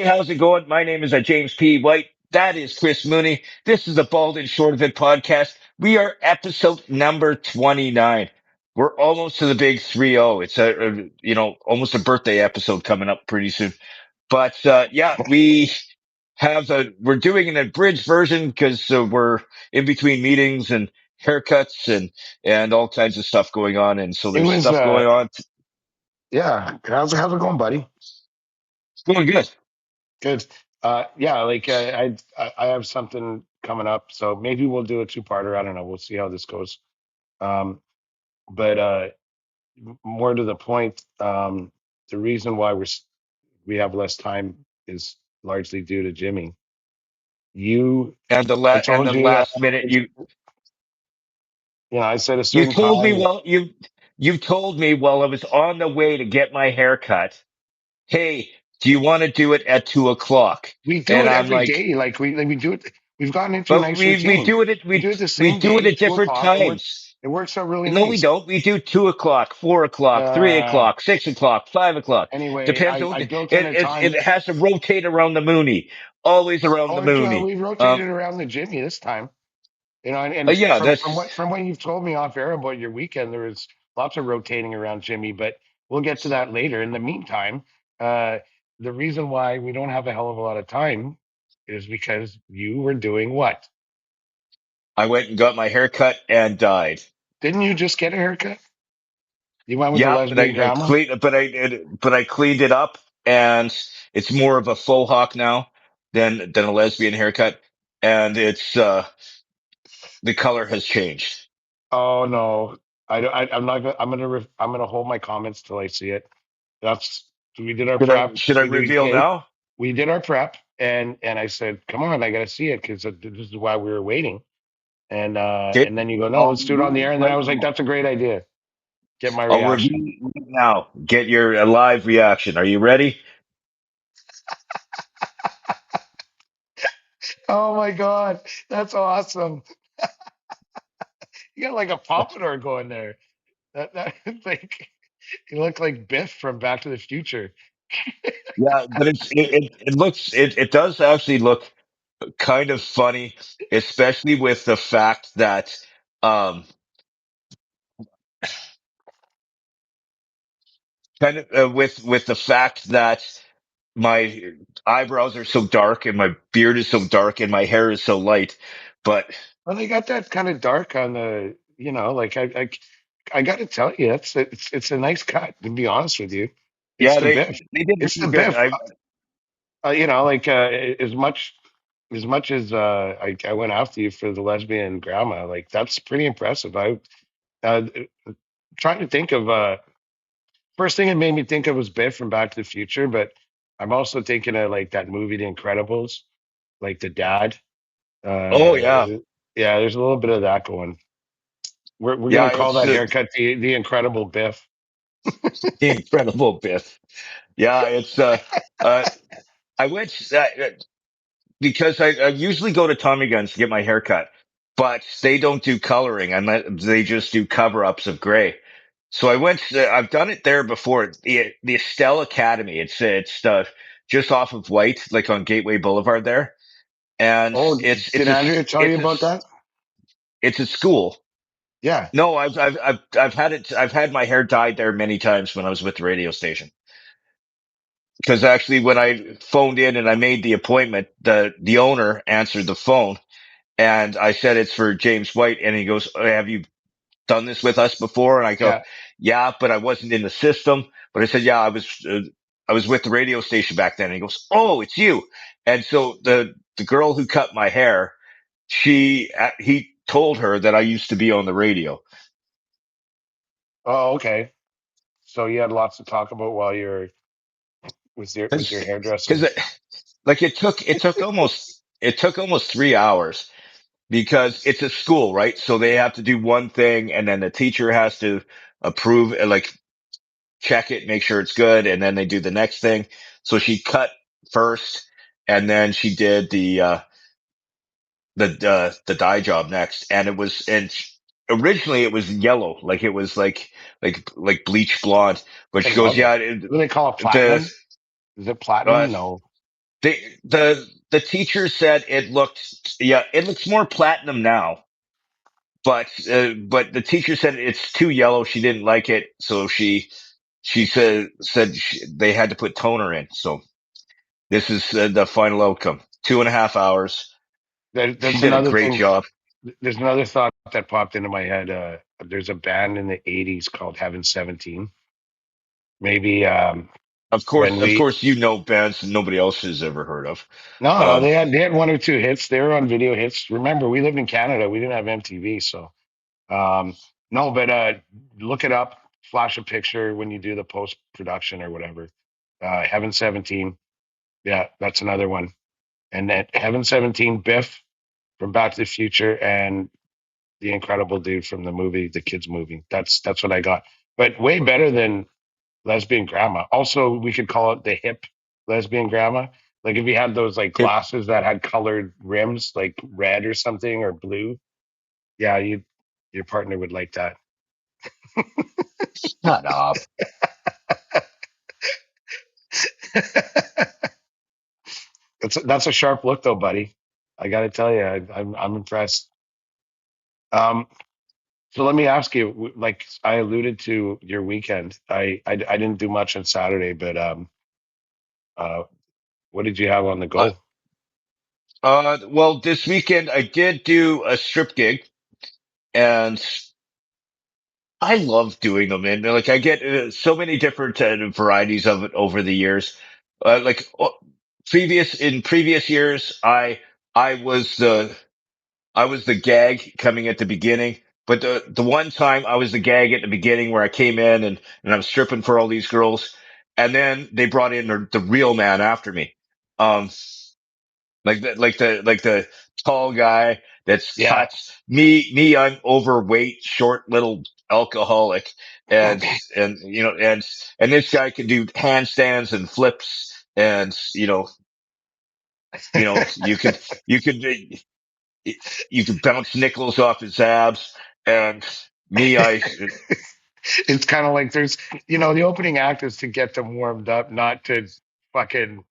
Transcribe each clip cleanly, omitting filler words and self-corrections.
Hey, how's it going? My name is James P. White. That is Chris Mooney. This is the Bald and Short of It podcast. We are episode number 29. We're almost to the big 3-0. It's almost a birthday episode coming up pretty soon. But, yeah, we're doing an abridged version because we're in between meetings and haircuts and all kinds of stuff going on. And so It there's was, stuff going on. yeah. How's it going, buddy? It's going good. Good. Yeah, I have something coming up, so maybe we'll do a two-parter. I don't know. We'll see how this goes. Um, but more to the point, the reason why we have less time is largely due to Jimmy. You, And I and told the you, last minute I said a You certain told me time. well you told me while I was on the way to get my hair cut, hey, do you want to do it at 2 o'clock? We do And it I'm every like, day. Like we do it. We've gotten into a but nice we routine. do it at We do it the we same do it day, at two different o'clock. It works. times. It works out really No, we nice. don't. We do 2 o'clock, 4 o'clock, three Uh, o'clock, 6 o'clock, 5 o'clock. Anyway, Depends I on built in a it time. has to rotate around the Mooney. Always around the Oh, Mooney. we rotated around the Jimmy this time. And Yeah, from what you've told me off air about your weekend, there was lots of rotating around Jimmy. But we'll get to that later. In the meantime, uh, the reason why we don't have a hell of a lot of time is because you were doing what? I went and got my hair cut and died. Didn't you just get a haircut? You went with the Yeah, but lesbian I grandma. cleaned, but I cleaned it up, and it's more of a faux hawk now than a lesbian haircut, and it's the color has changed. Oh no, I'm not. I'm gonna hold my comments till I see it. That's we did our prep. Should I reveal now? We did our prep, and I said, "Come on, I got to see it because this is why we were waiting." Okay, And then you go, "No, I'll let's do it on reveal the it air." And then I right was like, now. "That's a great idea." Get my I'll reveal reaction. it right now. Get your live reaction. Are you ready? Oh my god, that's awesome! You got like a pompadour going there. That like you look like Biff from Back to the Future. Yeah, but it does actually look kind of funny, especially with the fact that um kind of with the fact that my eyebrows are so dark and my beard is so dark and my hair is so light. But Well, they got that kind of dark on the, I got to tell you, it's a nice cut. To be honest with you, it's yeah, the Biff. they did It's pretty the good. Biff. As much as I went after you for the lesbian grandma, like that's pretty impressive. I uh, trying to think of first thing it made me think of was Biff from Back to the Future, but I'm also thinking of like that movie, The Incredibles, like the dad. Oh yeah, Yeah, there's a little bit of that going. We're yeah, gonna call it's that haircut the Incredible Biff. the incredible Biff. Yeah, it's uh I went because I usually go to Tommy Guns to get my hair cut, but they don't do coloring. They just do cover ups of gray. So I went. I've done it there before. The Estelle Academy. It's just off of White, like on Gateway Boulevard there, and Oh, did Andrea tell you it's a about that? it's a school. Yeah, No, I've had it. I've had my hair dyed there many times when I was with the radio station. Because actually, when I phoned in and I made the appointment, the owner answered the phone. And I said, it's for James White. And he goes, have you done this with us before? And I go, yeah. yeah, but I wasn't in the system. But I said, yeah, I was with the radio station back then. And he goes, oh, it's you. And so the girl who cut my hair, he told her that I used to be on the radio. Oh, okay. So you had lots to talk about while you're with your Cause hairdresser. like it took almost 3 hours because it's a school, right? So they have to do one thing and then the teacher has to approve, like check it, make sure it's good, and then they do the next thing. So she cut first, and then she did the dye job next, and originally it was yellow, like it was like bleach blonde, but I she goes, love it. yeah, What do they call it? the Platinum? Is it uh, platinum? No. the teacher said it looked, yeah, it looks more platinum now, but the teacher said it's too yellow. She didn't like it, so she said they had to put toner in. So this is the final outcome. 2.5 hours. She That's did a another great thing. job. There's another thought that popped into my head. There's a band in the '80s called Heaven 17. Maybe when Of we course, you know bands nobody else has ever heard of. no, Um, they had one or two hits. They were on video hits. Remember, we lived in Canada. We didn't have MTV, so no. But look it up. Flash a picture when you do the post production or whatever. Heaven 17. Yeah, that's another one. And then Heaven 17, Biff from Back to the Future, and the incredible dude from the movie, the kids movie. That's what I got. But way better than lesbian grandma. Also, we could call it the hip lesbian grandma. Like if you had those like it, glasses that had colored rims, like red or something or blue. Yeah, you your partner would like that. shut up. That's a sharp look though, buddy. I got to tell you, I'm impressed. Um, so let me ask you, like I alluded to your weekend. I didn't do much on Saturday, but uh, what did you have on the Uh, go? well, this weekend I did do a strip gig, and I love doing them. And like I get so many different varieties of it over the years. Like previous years, I was the gag coming at the beginning. But the one time I was the gag at the beginning where I came in and I'm stripping for all these girls, and then they brought in the real man after me. Um, like the tall guy that's Yeah. cut. Me, I'm overweight, short, little alcoholic, and Okay. and this guy can do handstands and flips, and you could you could bounce nickels off his abs, and me, I It's kind of like there's, the opening act is to get them warmed up, not to fucking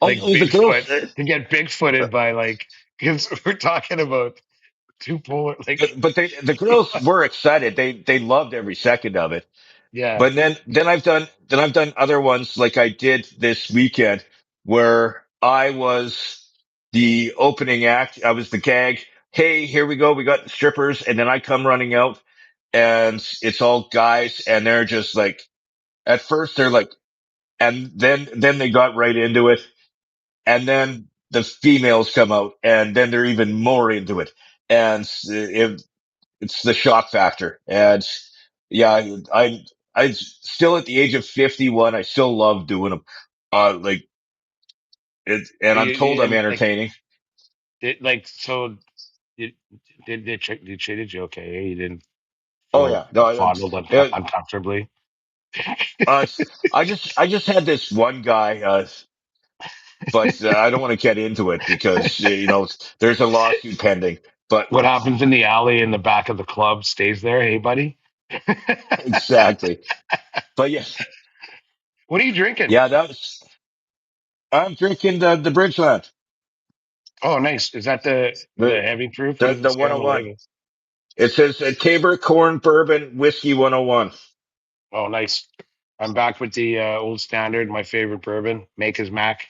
like oh the Bigfoot, girls. to get Bigfooted by like, because we're talking about two polar, like, But the girls were excited. They loved every second of it. yeah, But then I've done other ones like I did this weekend where I was the opening act. I was the gag. Hey, here we go. We got the strippers. And then I come running out and it's all guys and they're just like, at first they're like, and then they got right into it. And then the females come out and then they're even more into it. And it's the shock factor. And yeah, I still at the age of 51, I still love doing them. Like it, and I'm told I'm and like, entertaining. so did they treated you okay? You didn't Oh feel yeah, no, fondled it, uncomfortably? uh, I just had this one guy, but I don't want to get into it because there's a lawsuit pending. But What happens in the alley in the back of the club stays there. Hey, buddy. exactly. But yeah, What are you drinking? yeah, I'm drinking the Bridgeland, Oh, nice. Is that the the heavy proof? What the does it the say on the 101. label? It says Tabor Corn Bourbon Whiskey 101. Oh, nice. I'm back with the old standard, my favorite bourbon, Maker's Mac.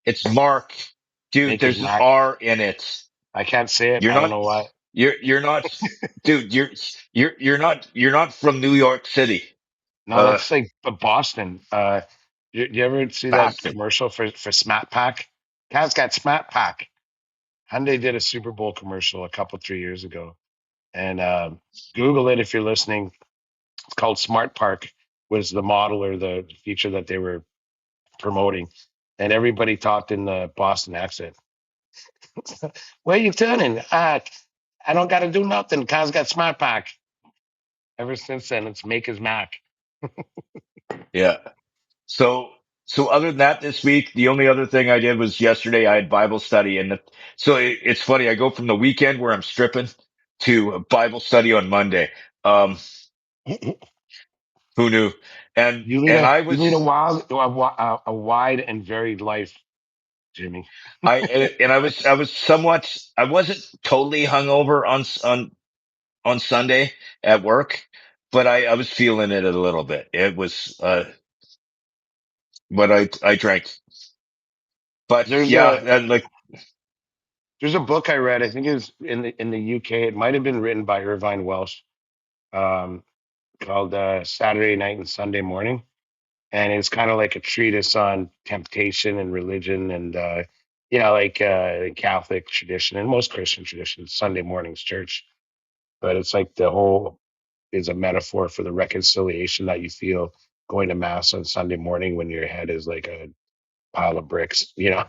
It's Mark. Dude, Maker's there's an Mac. R in it. I can't say it. You're I don't not know why. you're not dude, you're not from New York City. No, Uh that's like Boston. You ever see that Boston. commercial for Smat Pack? Cat's got Smat Pack. Hyundai did a Super Bowl commercial a couple 3 years ago, and Google it if you're listening. It's called Smart Park. Was the model or the feature that they were promoting, and everybody talked in the Boston accent. Where you turning? I don't got to do nothing. Car's got Smart Pack. Ever since then, it's Maker's Mac. Yeah. So so other than that this week, the only other thing I did was yesterday I had Bible study and so it's funny. I go from the weekend where I'm stripping to a Bible study on Monday. Um, who knew? and I you lead a was wild, a wide and varied life, Jimmy. I was somewhat, I wasn't totally hungover on Sunday at work, but I was feeling it a little bit. It was, but I drank, but There's yeah, a and like, there's a book I read. I think it was in the UK. It might have been written by Irvine Welsh, um, called Saturday Night and Sunday Morning, and it's kind of like a treatise on temptation and religion and like Catholic tradition and most Christian traditions. Sunday mornings church, but it's like the whole is a metaphor for the reconciliation that you feel going to mass on Sunday morning when your head is like a pile of bricks, you know.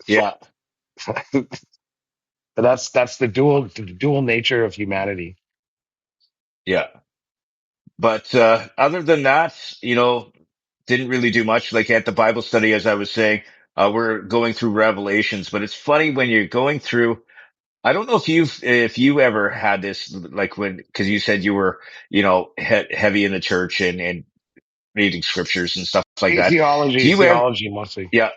yeah, But that's the dual nature of humanity. yeah. But other than that, didn't really do much. Like at the Bible study, as I was saying, we're going through Revelations, but it's funny when you're going through. I don't know if you ever had this, like because you said you were, heavy in the church and reading scriptures and stuff like that. Do you ever, Theology mostly. yeah,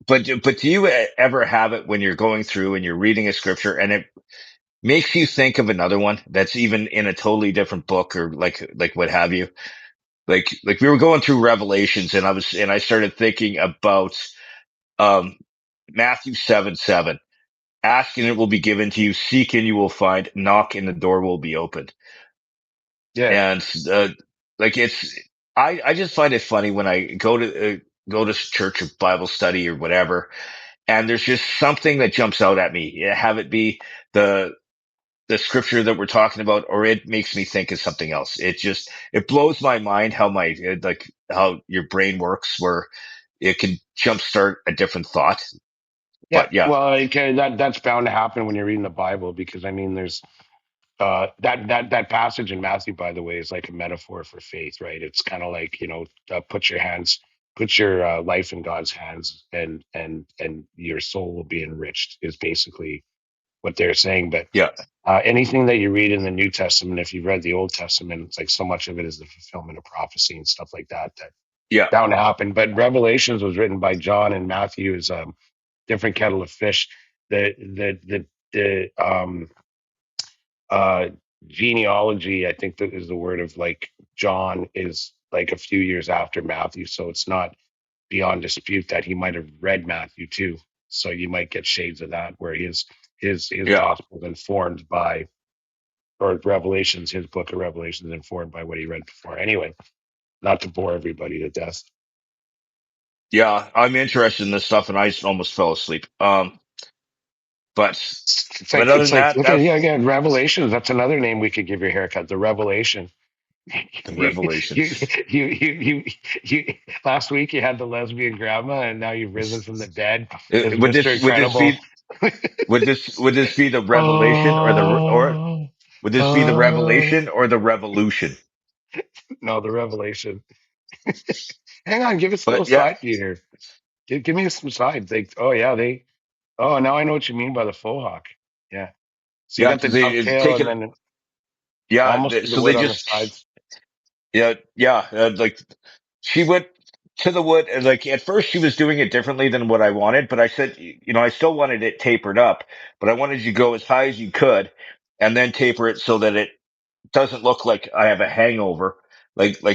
but do you ever have it when you're going through and you're reading a scripture and it makes you think of another one that's even in a totally different book or like what have you? Like we were going through Revelations and I started thinking about um Matthew 7:7. Ask and it will be given to you, seek and you will find, knock and the door will be opened. Yeah. And like it's I just find it funny when I go to church or Bible study or whatever, and there's just something that jumps out at me. Have it be the the scripture that we're talking about, or it makes me think of something else. It blows my mind how like how your brain works, where it can jumpstart a different thought. Yeah. But yeah, Well, okay, that's bound to happen when you're reading the Bible because I mean, there's that passage in Matthew, by the way, is like a metaphor for faith, right? It's kind of like put your life in God's hands, and your soul will be enriched. Is basically what they're saying. But yeah, anything that you read in the New Testament, if you've read the Old Testament, it's like so much of it is the fulfillment of prophecy and stuff like that. That yeah, bound to happen. But Revelations was written by John, and Matthew is different kettle of fish. The uh, genealogy, I think that is the word of like John is like a few years after Matthew, so it's not beyond dispute that he might have read Matthew too. So you might get shades of that where his yeah, gospel is informed by or Revelations, his book of Revelations informed by what he read before. Anyway, not to bore everybody to death. yeah. I'm interested in this stuff, and I just almost fell asleep. But other It's than like that, look at that's yeah again Revelations. That's another name we could give your haircut. The Revelation. the you, revelation. you last week you had the lesbian grandma and now you've risen from the dead as Would Mr. this Incredible. be would this be the revelation Oh, would this be the oh, revelation or the revolution? no, the revelation. Hang on, give us a little But yeah, side view here. Give me some side. Oh yeah, oh now I know what you mean by the faux hawk. Yeah. So you yeah, got the because they dovetail take and it. then Yeah, almost to the so wood they on the just sides. yeah, like she went to the wood and like at first she was doing it differently than what I wanted, but I said, I still wanted it tapered up, but I wanted you to go as high as you could and then taper it so that it doesn't look like I have a hangover,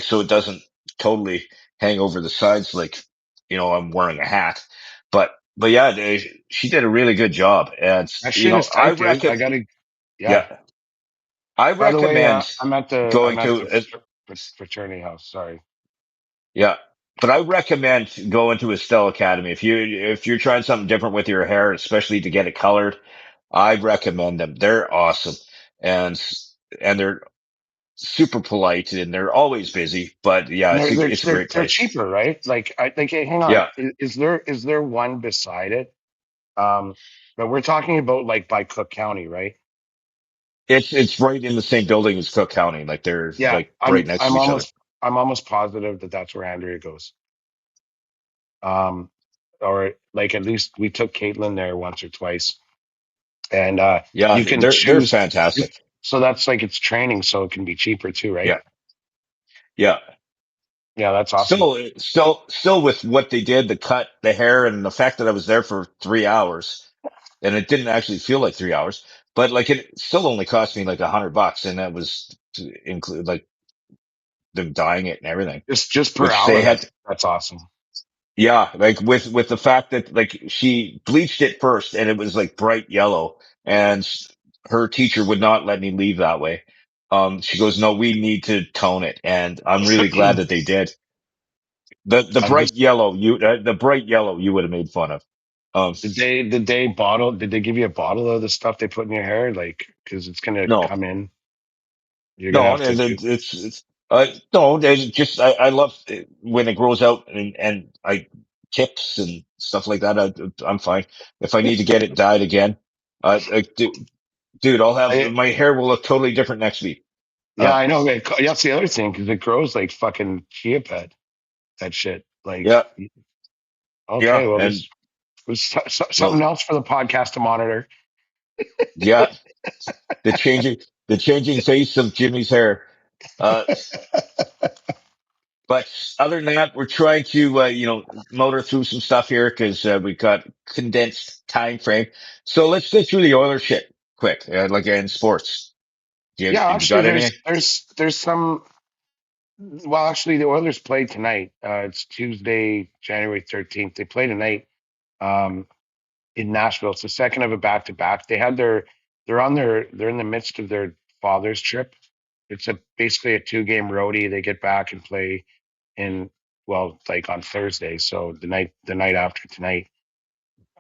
so it doesn't totally hang over the sides like I'm wearing a hat. But yeah, she did a really good job, and That shit is I tight, dude. I reckon gotta yeah. yeah, I By the way, recommend I'm going at to the fraternity house. Sorry. yeah. But I recommend going to Estelle Academy if you're trying something different with your hair, especially to get it colored. I recommend them. They're awesome, and they're super polite and they're always busy. But yeah, And it's a great they're place. cheaper, right? Like I think. Hey, hang on. Yeah, Is there one beside it? Um, but we're talking about like by Cook County, right? it's right in the same building as Cook County. Like they're Yeah, like right next to each other. I'm almost positive that that's where Andrea goes. Um, or like at least we took Caitlin there once or twice, and Yeah, you can they're choose. fantastic. So that's like it's training, so it can be cheaper too, right? Yeah, yeah. Yeah, that's awesome. Still with what they did, the cut, the hair, and the fact that I was there for 3 hours, and it didn't actually feel like 3 hours, but like it still only cost me like $100, and that was to include like them dyeing it and everything, Just per which hour. they had. That's awesome. Yeah, like with the fact that like she bleached it first and it was like bright yellow, and her teacher would not let me leave that way. She goes, "No, we need to tone it," and I'm really glad that they did. The I'm bright just yellow, the bright yellow you would have made fun of. Um, did they give you a bottle of the stuff they put in your hair? Like, because it's gonna no, come in. You're gonna no, have to do. it's no, there's just I love it when it grows out, and I tips and stuff like that. I'm fine if I need to get it dyed again. Dude, I'll have I, my hair will look totally different next week. yeah, Uh, I know. That's the other thing because it grows like fucking chia pet. That shit. Like, yeah, okay, yeah, well, and there's well, something else for the podcast to monitor. yeah, the changing the changing face of Jimmy's hair. Uh, but other than that, we're trying to motor through some stuff here because we've got condensed time frame. So let's get through the Oilers shit quick, like in sports. Yeah, Have you actually, got there's any? there's there's some. Well, actually, the Oilers play tonight. It's Tuesday, January 13th. They play tonight um, in Nashville. It's the second of a back to back. They're in the midst of their father's trip. It's basically a 2 game roadie. They get back and play in well, like on Thursday. So the night after tonight,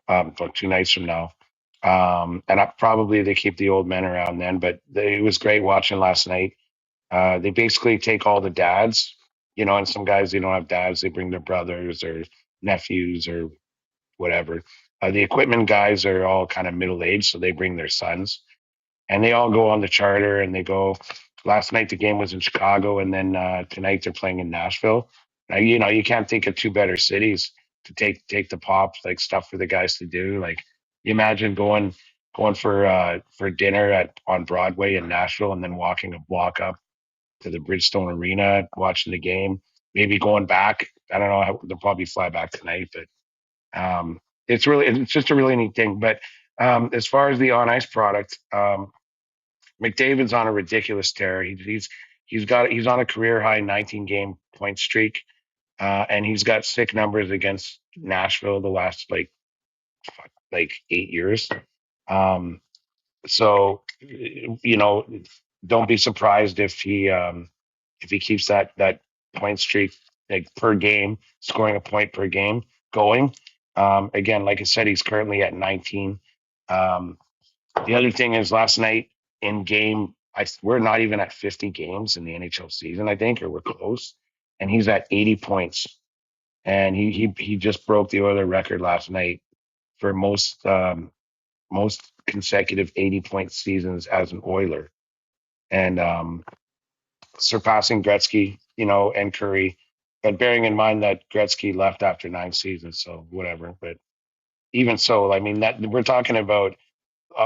or 2 nights from now. And probably they keep the old men around then. But it was great watching last night. They basically take all the dads, and some guys they don't have dads. They bring their brothers or nephews or whatever. The equipment guys are all kind of middle aged, so they bring their sons, and they all go on the charter and they go. Last night the game was in Chicago, and then tonight they're playing in Nashville. Now you can't think of two better cities to take the pop like stuff for the guys to do. Like you imagine going for dinner at on Broadway in Nashville, and then walking a block up to the Bridgestone Arena, watching the game. Maybe going back. I don't know. They'll probably fly back tonight, but it's just a really neat thing. But as far as the on ice product, McDavid's on a ridiculous tear. He's on a career high 19 game point streak, and he's got sick numbers against Nashville the last like 8 years. Um, so don't be surprised if he keeps that point streak like per game, scoring a point per game going. Again, like I said, he's currently at 19. Um, the other thing is last night in game, we're not even at 50 games in the NHL season, I think, or we're close, and he's at 80 points, and he just broke the Oiler record last night for most consecutive 80-point seasons as an Oiler, and surpassing Gretzky, and Curry. But bearing in mind that Gretzky left after 9 seasons, so whatever. But even so, I mean that we're talking about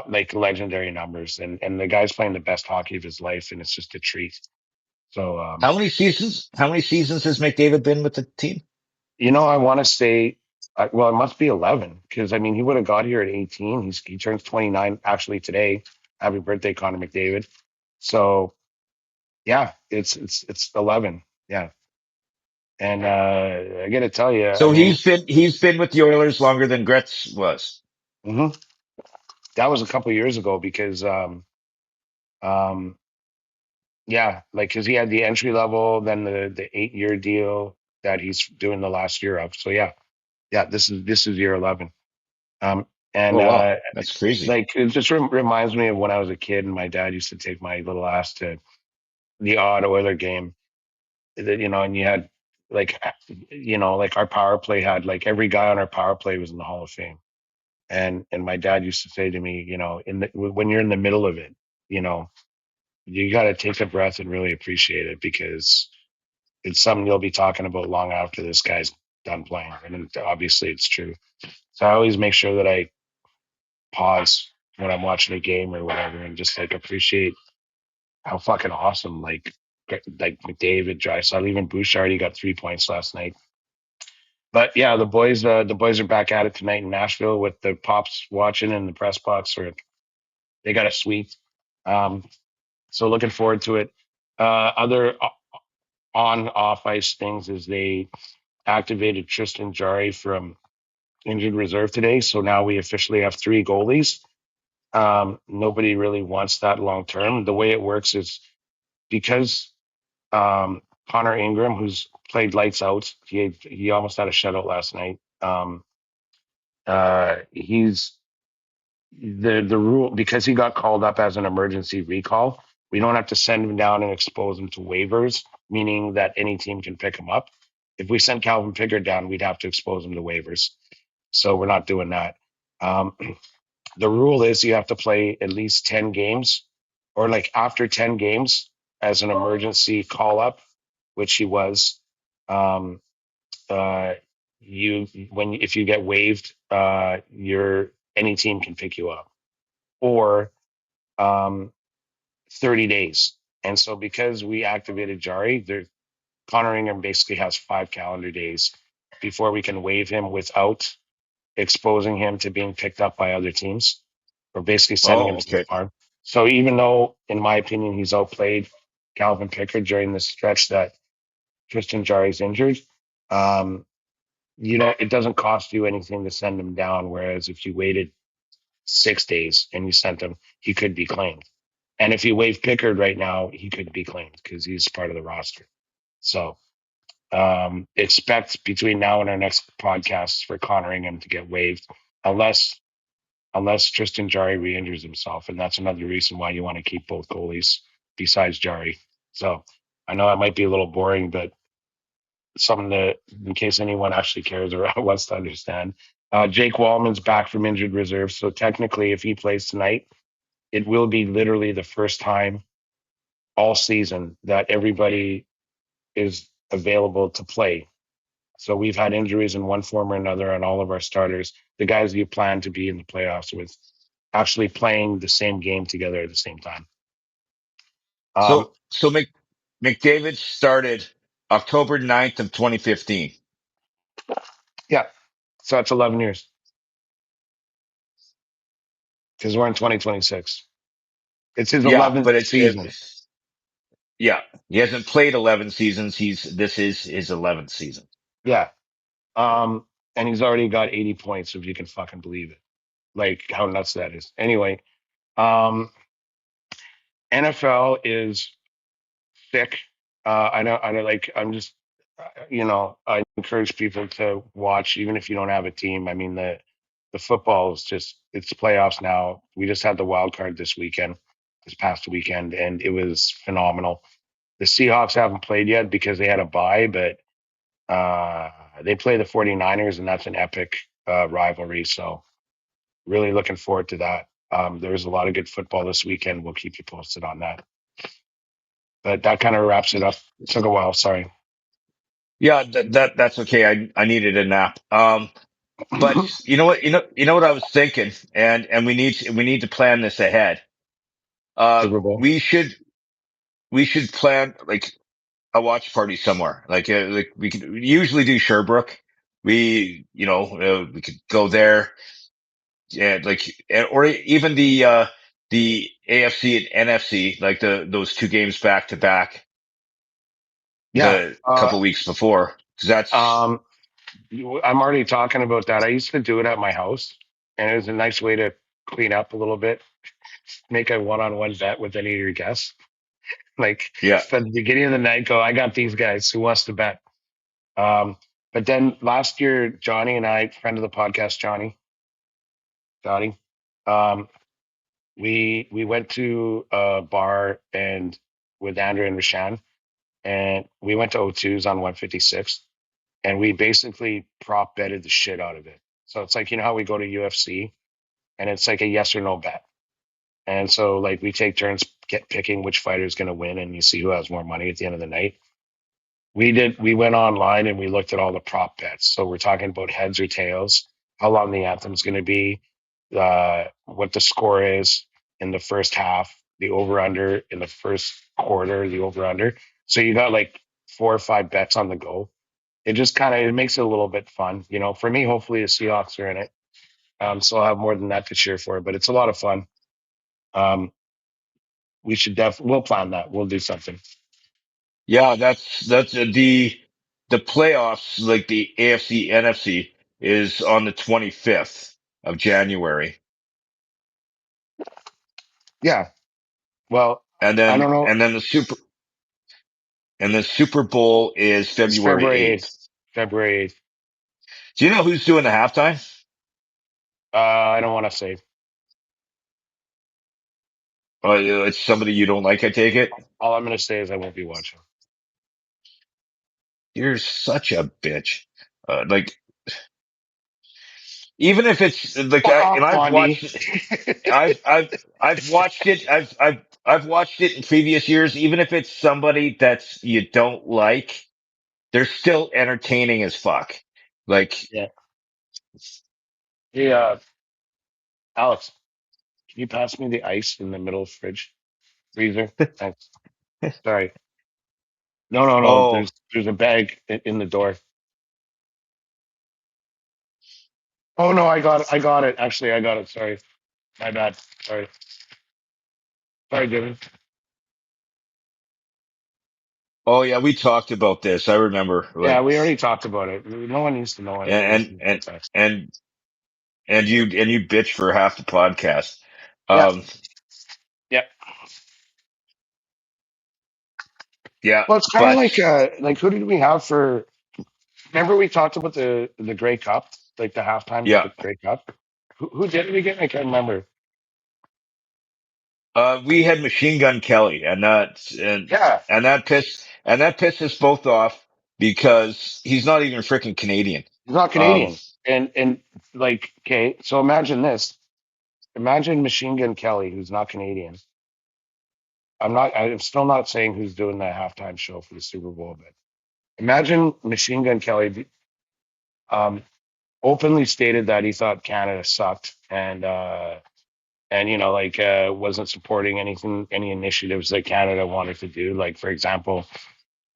like legendary numbers, and the guy's playing the best hockey of his life, and it's just a treat. So How many seasons? How many seasons has McDavid been with the team? I want to say, well, it must be 11 because I mean he would have got here at 18. He turns 29 actually today. Happy birthday, Connor McDavid. So yeah, it's 11. Yeah, and I got to tell you, I So mean, he's been with the Oilers longer than Gretz was. mhm, that was a couple years ago because um, yeah, like because he had the entry level, then the 8 year deal that he's doing the last year of. So yeah, this is year 11. Um, and Oh wow, that's crazy. like it just reminds me of when I was a kid and my dad used to take my little ass to the odd Oiler game. And you had like like our power play had like every guy on our power play was in the Hall of Fame. And my dad used to say to me, when you're in the middle of it, you know, you got to take a breath and really appreciate it because it's something you'll be talking about long after this guy's done playing. And obviously it's true. So I always make sure that I pause when I'm watching a game or whatever and just like appreciate how fucking awesome like like McDavid, Draisaitl, even Bouchard. He got 3 points last night. But yeah, the boys are back at it tonight in Nashville with the Pops watching and the press box. Or they got a suite. Um, so looking forward to it. Other on off ice things is they activated Tristan Jarry from injured reserve today. So now we officially have three goalies. Nobody really wants that long term. The way it works is because Connor Ingram, who's played lights out, he almost had a shutout last night. He's the rule because he got called up as an emergency recall. We don't have to send him down and expose him to waivers, meaning that any team can pick him up. If we sent Calvin Pickard down, we'd have to expose him to waivers. So we're not doing that. Um, the rule is you have to play at least 10 games or like after 10 games as an emergency call up, which he was. Um, uh, you when if you get waived, your any team can pick you up or um, 30 days. And so because we activated Jari, Connor Ingram basically has 5 calendar days before we can waive him without exposing him to being picked up by other teams or basically sending him Oh, to the okay. farm. So even though, in my opinion, he's outplayed Calvin Pickard during the stretch that Tristan Jari's injured, um, it doesn't cost you anything to send him down. Whereas if you waited 6 days and you sent him, he could be claimed. And if you waive Pickard right now, he could be claimed because he's part of the roster. So expect between now and our next podcast for Connor Ingram to get waived, unless Tristan Jari re-injures himself, and that's another reason why you want to keep both goalies besides Jari. So I know it might be a little boring, but something that, in case anyone actually cares or wants to understand, Jake Wallman's back from injured reserve. So technically, if he plays tonight, it will be literally the first time all season that everybody is available to play. So we've had injuries in one form or another on all of our starters, the guys you plan to be in the playoffs with, actually playing the same game together at the same time. Um, So McDavid started October 9th of 2015. yeah, so that's 11 years because we're in 2026. It's his Yeah, 11th but season. yeah, he hasn't played 11 seasons. This is his 11th season. Yeah. Um, and he's already got 80 points, if you can fucking believe it. Like how nuts that is. Anyway, um, NFL is thick. I know, like, I encourage people to watch, even if you don't have a team. I mean, the football is just, it's playoffs now. We just had the wild card this past weekend, and it was phenomenal. The Seahawks haven't played yet because they had a bye, but they play the 49ers, and that's an epic rivalry. So, really looking forward to that. There's a lot of good football this weekend. We'll keep you posted on that. But that kind of wraps it up. It took a while. Sorry. Yeah, that's okay. I needed a nap. But you know what I was thinking, and we need to plan this ahead. Super Bowl. We should plan like a watch party somewhere. Like we could usually do Sherbrooke. We could go there, and or even the AFC and NFC, like those two games back to back, Yeah. the couple weeks before, because that's Um, I'm already talking about that. I used to do it at my house, and it was a nice way to clean up a little bit, make a one-on-one bet with any of your guests. Like yeah. at the beginning of the night, go, I got these guys. Who wants to bet? Um, but then last year, Johnny and I, friend of the podcast, Johnny, um, we went to a bar and with Andrew and Rashan, and we went to O2's on 156, and we basically prop betted the shit out of it. So it's like, how we go to UFC, and it's like a yes or no bet. And so like we take turns picking which fighter is going to win, and you see who has more money at the end of the night. We went online and we looked at all the prop bets. So we're talking about heads or tails, how long the anthem's going to be, what the score is in the first half, the over under in the first quarter, the over under. So you got like 4 or 5 bets on the go. It just kind of it makes it a little bit fun. For me, hopefully the Seahawks are in it. So I'll have more than that to cheer for, but it's a lot of fun. Um, we'll plan that. We'll do something. Yeah, that's the playoffs, like the AFC, NFC is on the 25th of January. Yeah. Well, And I then don't know. and then the Super Bowl is It's February February 8th. 8th. February 8th. Do you know who's doing the halftime? I don't want to say. It's somebody you don't like, I take it. All I'm going to say is I won't be watching. You're such a bitch. Like, even if it's like Fuck and off, Blondie. I've I've I've watched it. I've watched it in previous years. Even if it's somebody that's you don't like, they're still entertaining as fuck. Like, Yeah. Hey, Alex, can you pass me the ice in the middle fridge freezer? Thanks. Sorry. No, no, no. oh, There's a bag in the door. Oh no, I got it. I got it. Actually, I got it. Sorry, my bad. Sorry, sorry, Jimmy. oh yeah, we talked about this. I remember. Yeah, Like, we already talked about it. No one needs to know it. and Anything and about that. and and you bitch for half the podcast. Yeah, Um, yeah. yeah, Well, it's kind of but like who did we have for? Remember we talked about the Grey Cup, like the halftime of yeah, the Grey Cup. Who did it again? I can't remember. we had Machine Gun Kelly, and Yeah, that pissed us both off because he's not even freaking Canadian. he's not Um, Canadian, and like okay, so imagine this. Imagine Machine Gun Kelly, who's not Canadian. I'm still not saying who's doing the halftime show for the Super Bowl, but imagine Machine Gun Kelly um, openly stated that he thought Canada sucked and wasn't supporting any initiatives that Canada wanted to do. Like for example,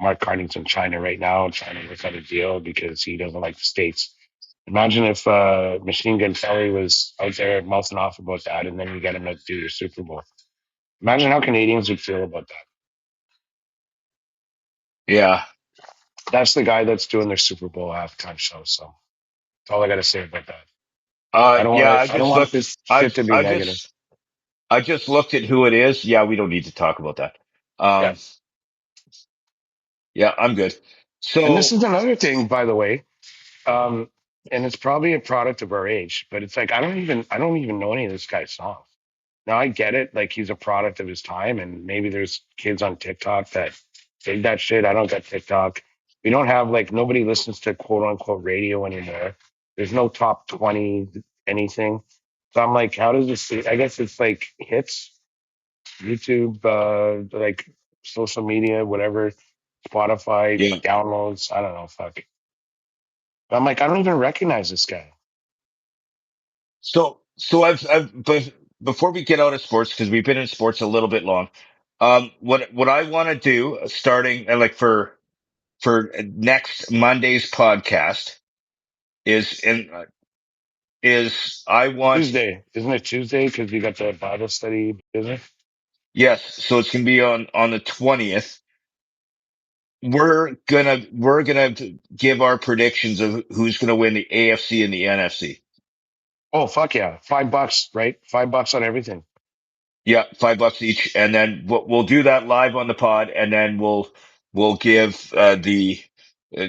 Mark Carney's in China right now trying to work out a deal because he doesn't like the states. Imagine if Machine Gun Kelly was out there mouthing off about that, and then you get him to do your Super Bowl. Imagine how Canadians would feel about that. yeah, That's the guy that's doing their Super Bowl halftime show. So that's all I got to say about that. yeah. I don't want this shit to be negative. I just looked at who it is. Yeah, we don't need to talk about that. Yeah. Um, yeah, I'm good. And this So, is another thing, by the way. Um, and it's probably a product of our age, but it's like I don't even know any of this guy's songs. Now I get it, like he's a product of his time, and maybe there's kids on TikTok that dig that shit. I don't get TikTok. We don't have like nobody listens to quote unquote radio anymore. There's no top 20 anything. So I'm like, how does this? I guess it's like hits, YouTube, like social media, whatever, Spotify yeah. downloads. I don't know, fuck. But I'm like, I don't even recognize this guy. So but before we get out of sports, because we've been in sports a little bit long, what I want to do, starting like for next Monday's podcast, is in is I want Tuesday, isn't it Tuesday? Because you got the Bible study, isn't it? yes, so it's gonna be on the 20th. We're gonna give our predictions of who's gonna win the AFC and the NFC. Oh fuck yeah, $5, right? $5 on everything. Yeah, $5 each, and then we'll do that live on the pod, and then we'll give the uh,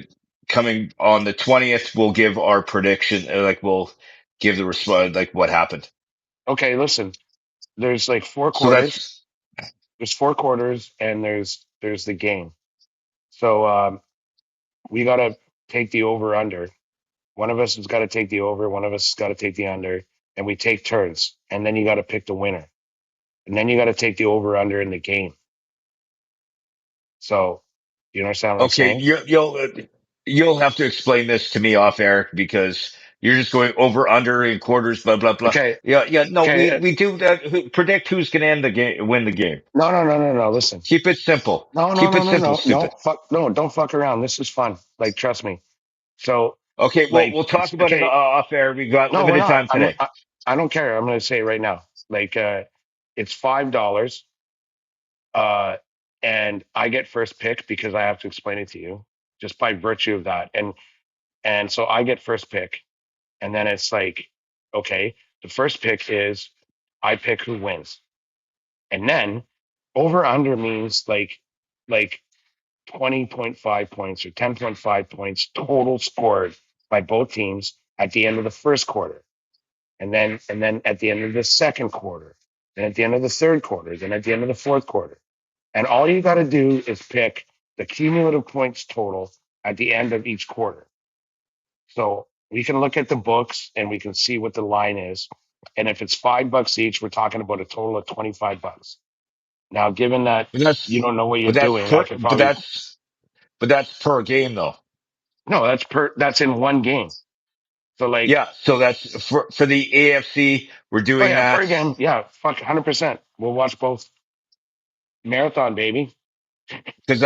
coming on the 20th. We'll give our prediction, like we'll give the response, like what happened. Okay, listen. There's like four So quarters. that's There's 4 quarters, and there's the game. So we gotta take the over under. One of us has got to take the over. One of us has got to take the under, and we take turns. And then you got to pick the winner, and then you got to take the over under in the game. So, you understand what I'm okay. saying? You'll have to explain this to me off air because You're just going over, under in quarters, blah, blah, blah. Okay, Yeah. Yeah. No, okay. we do that. Predict who's going to end the game, win the game. No, no, no, no, no. Listen. Keep it simple. No, no, Keep no, it no, simple, no, stupid. no. Fuck, no, don't fuck around. This is fun. Like, trust me. So, Okay. Well, like, we'll talk about it okay. off air. We got No, we're limited not. time today. I don't care. I'm going to say it right now. Like, it's $5, uh, and I get first pick because I have to explain it to you, just by virtue of that. And so I get first pick, and then it's like, okay, the first pick is I pick who wins, and then over under means like 20.5 points or 10.5 points total scored by both teams at the end of the first quarter. And then at the end of the second quarter, then at the end of the third quarter, then at the end of the fourth quarter. And all you got to do is pick the cumulative points total at the end of each quarter. So we can look at the books and we can see what the line is. And if it's $5 each, we're talking about a total of $25. Now, given that But you don't know what you're but that's doing, I could probably but that's per game though. no. That's in one game. So like, Yeah. So that's for the AFC. We're oh doing yeah, that per game, yeah, fuck, 100%. We'll watch both. Marathon, baby. because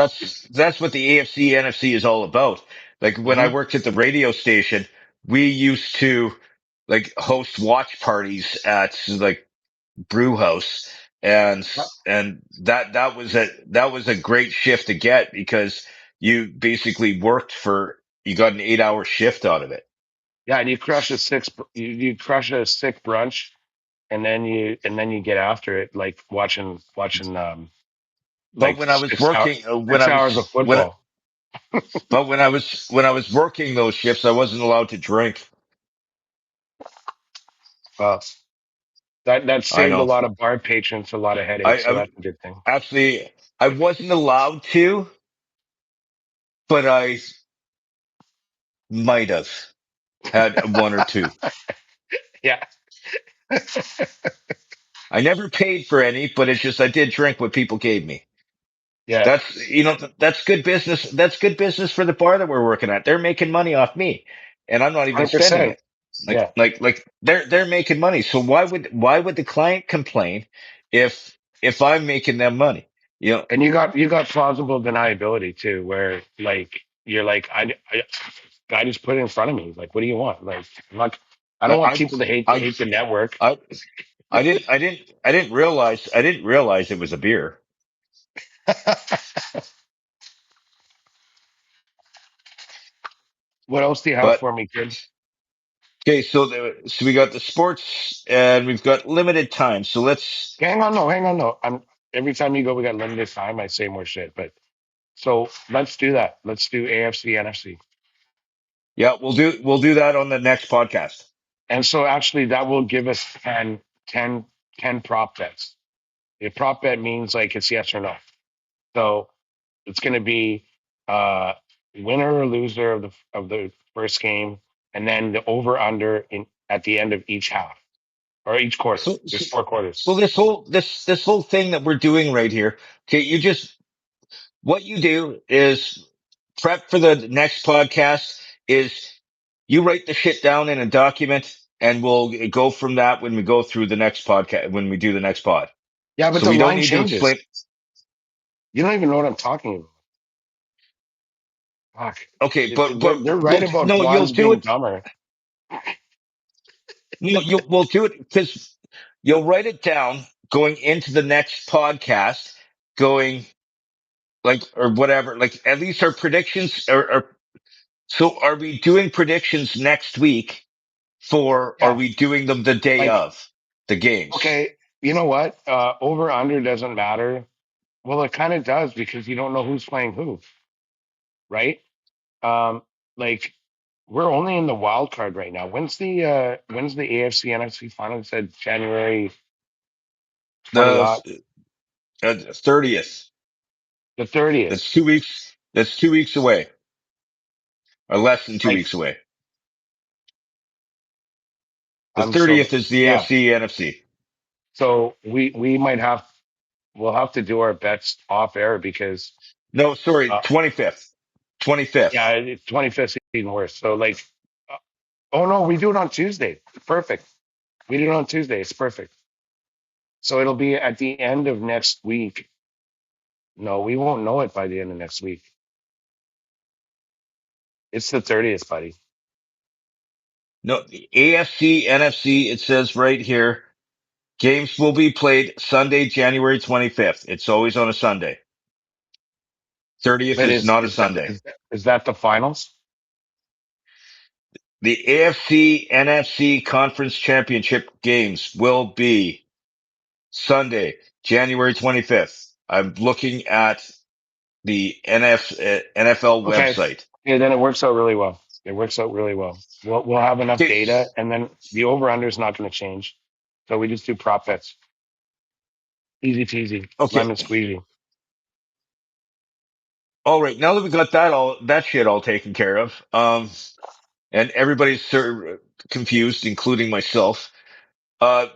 that's what the AFC NFC is all about. Like when I Hmm. worked at the radio station, we used to like host watch parties at like brew house, and that was a great shift to get because you basically worked for you got an 8 hour shift out of it. Yeah, and you crush a sick brunch, and then you get after it, like watching But like when I was 6 hours working, 6 hours of football. when I was working those shifts, I wasn't allowed to drink. Well, that I saved a know. lot of bar patrons a lot of headaches, so I that's a good thing. actually I wasn't allowed to, but I might have had one or two. Yeah, I never paid for any, but it's just I did drink what people gave me. yeah, That's that's good business. That's good business for the bar that we're working at. They're making money off me, and I'm not even spending 100%. it. Yeah, Like they're making money. So why would the client complain if I'm making them money? You know, and you got plausible deniability too, where like you're like guy just put it in front of me. Like, what do you want? Like, I don't want I people to I hate the network. I I didn't realize it was a beer. What else do you have But for me, kid? okay, so we got the sports and we've got limited time. So let's Hang on, no. I'm every time you go, we got limited time. I say more shit, but so let's do that. Let's do AFC, NFC, yeah, we'll do that on the next podcast. and so actually that will give us 10 prop bets. A prop bet means like it's yes or no. So it's going to be uh, winner or loser of the first game, and then the over under in at the end of each half or each quarter. So, There's so, four quarters. so this whole thing that we're doing right here. Okay, what you do is prep for the next podcast is you write the shit down in a document and we'll go from that when we go through the next podcast when we do the next pod. Yeah, but So the we don't line need to changes. explain. You don't even know what I'm talking about. Fuck. Okay, They're right well, about no, you'll blondes do being it. dumber. No, we'll do it because you'll write it down going into the next podcast, going like or whatever. Like at least our predictions are. So are we doing predictions next week for? Are Yeah, we doing them the day like of the games? okay, you know what? Over under doesn't matter. Well, it kind of does because you don't know who's playing who, right? Um, like we're only in the wild card right now. When's the AFC NFC final? It said January 20 odd, The 30th. the 30th. That's 2 weeks. That's 2 weeks away, or less than two Like weeks away. The I'm so 30th is the yeah. AFC NFC. So we might have we'll have to do our bets off air because No, sorry, uh, 25th. 25th. yeah, 25th is even worse. So like Oh no, we do it on Tuesday. Perfect. We do it on Tuesday. It's perfect. So it'll be at the end of next week. No, we won't know it by the end of next week. It's the 30th, buddy. No, the AFC, NFC, it says right here, games will be played Sunday, January 25th. It's always on a Sunday. 30th But is not a is that Sunday. is that the finals? The AFC, NFC Conference Championship games will be Sunday, January 25th. I'm looking at the NFL Okay. website. Yeah, then it works out really well. It works out really well. We'll have enough Okay. data, and then the over under is not going to change. So we just do prop bets. Easy peasy, Okay. lemon squeezy. All right. Now that we got that shit all taken care of, and everybody's confused, including myself. Uh,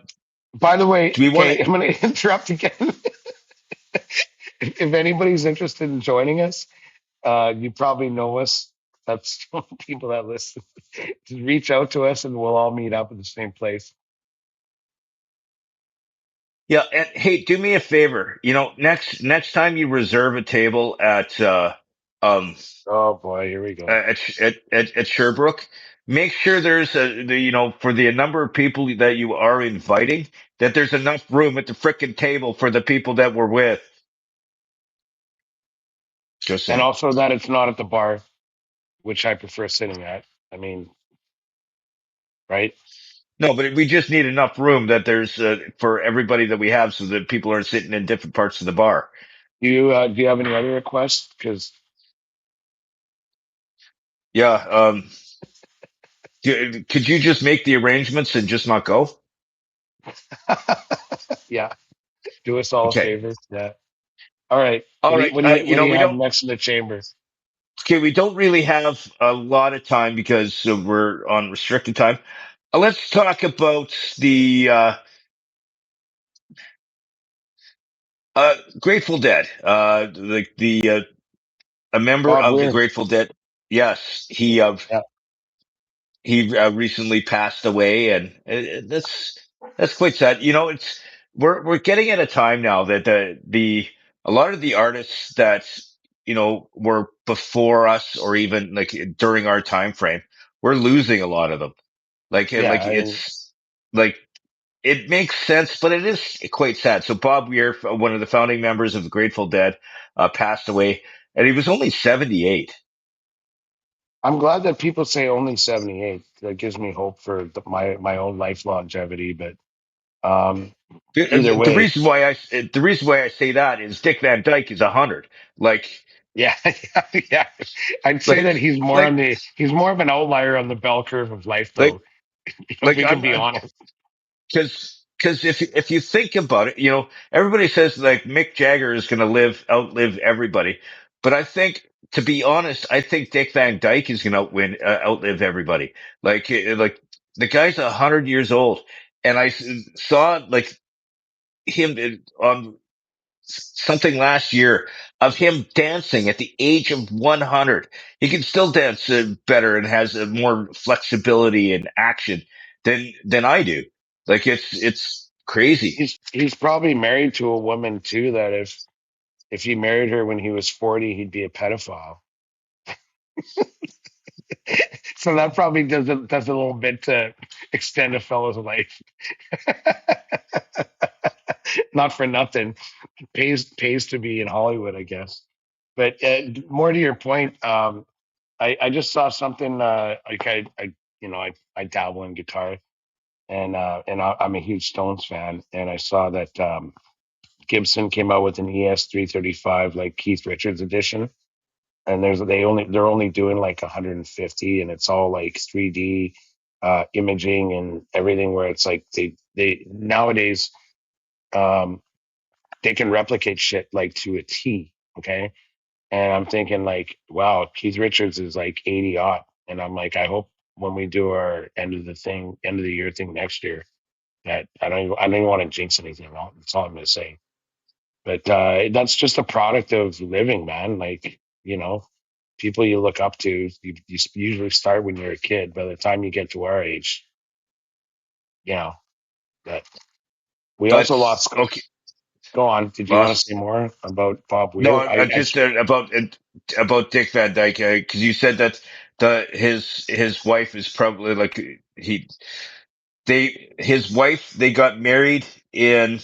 By the way, do we want okay, to? I'm going to interrupt again. If anybody's interested in joining us, you probably know us. That's people that listen. Just reach out to us, and we'll all meet up at the same place. Yeah. And hey, do me a favor. Next time you reserve a table um, Oh boy, here we go. at Sherbrooke, make sure there's for the number of people that you are inviting, that there's enough room at the frickin' table for the people that we're with. Just And saying. also that it's not at the bar, which I prefer sitting at. I mean, right? No, but we just need enough room that there's for everybody that we have, so that people are sitting in different parts of the bar. Do you have any other requests? Because Yeah. Could you just make the arrangements and just not go? yeah, do us all a Okay. favor. Yeah. All right. All What do you right. what do you what do you We have don't. next in the chamber? Okay, we don't really have a lot of time because we're on restricted time. Let's talk about the Grateful Dead. A member Bob of the Weir. Grateful Dead. Yes, Yeah. he recently passed away, and that's quite sad. We're getting at a time now that the a lot of the artists that were before us, or even like during our time frame, we're losing a lot of them. Yeah. It's like it makes sense, but it is quite sad. So Bob Weir, one of the founding members of the Grateful Dead, passed away, and he was only 78. I'm glad that people say only 78. That gives me hope for my own life longevity. But um, either The way, reason why I say that is Dick Van Dyke is 100. Like yeah, yeah, yeah. I'd say like that like he's more of an outlier on the bell curve of life, like though. If we can be I'm honest. because if you think about it, everybody says like Mick Jagger is going to outlive everybody, but I think, to be honest, I think Dick Van Dyke is going to outlive everybody. Like the guy's 100 years old, and saw like him on something last year of him dancing at the age of 100. He can still dance better and has more flexibility and action than I do. Like it's crazy. He's probably married to a woman too. That if he married her when he was 40, he'd be a pedophile. So that probably does a little bit to extend a fellow's life. Not for nothing. Pays to be in Hollywood, I guess. But more to your point, I just saw something. Like I dabble in guitar, and I'm a huge Stones fan, and I saw that Gibson came out with an ES 335 like Keith Richards edition, and they're only doing like 150, and it's all like 3D imaging and everything, where it's like they nowadays um, they can replicate shit like to a T. Okay, and I'm thinking like, wow, Keith Richards is like 80 odd, and I'm like, I hope when we do our end of the year thing next year, that I don't even want to jinx anything. That's all I'm gonna say. But that's just a product of living, man. Like, people you look up to, you usually start when you're a kid. By the time you get to our age, you know that we But also lost. okay, Go on. Did you want to say lost. more about Bob No, Weir? I'm just about Dick Van Dyke because you said that his wife is probably like his wife they got married in